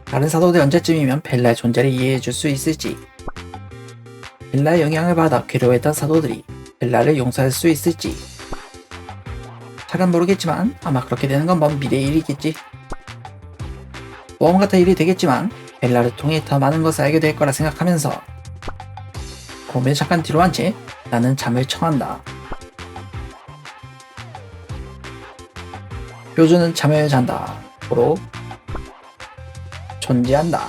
다른 사도들 언제쯤이면 벨라의 존재를 이해해줄 수 있을지, 벨라의 영향을 받아 괴로워했던 사도들이 벨라를 용서할 수 있을지, 잘은 모르겠지만 아마 그렇게 되는 건 먼 미래의 일이겠지. 모험 같은 일이 되겠지만 벨라를 통해 더 많은 것을 알게 될 거라 생각하면서 고민을 잠깐 뒤로 한 채 나는 잠을 청한다. 교주는 잠을 잔다. 고로 존재한다.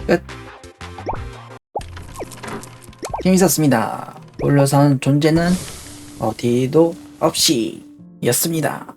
끝. 재밌었습니다. 올라선 존재는 어디도 없이 였습니다.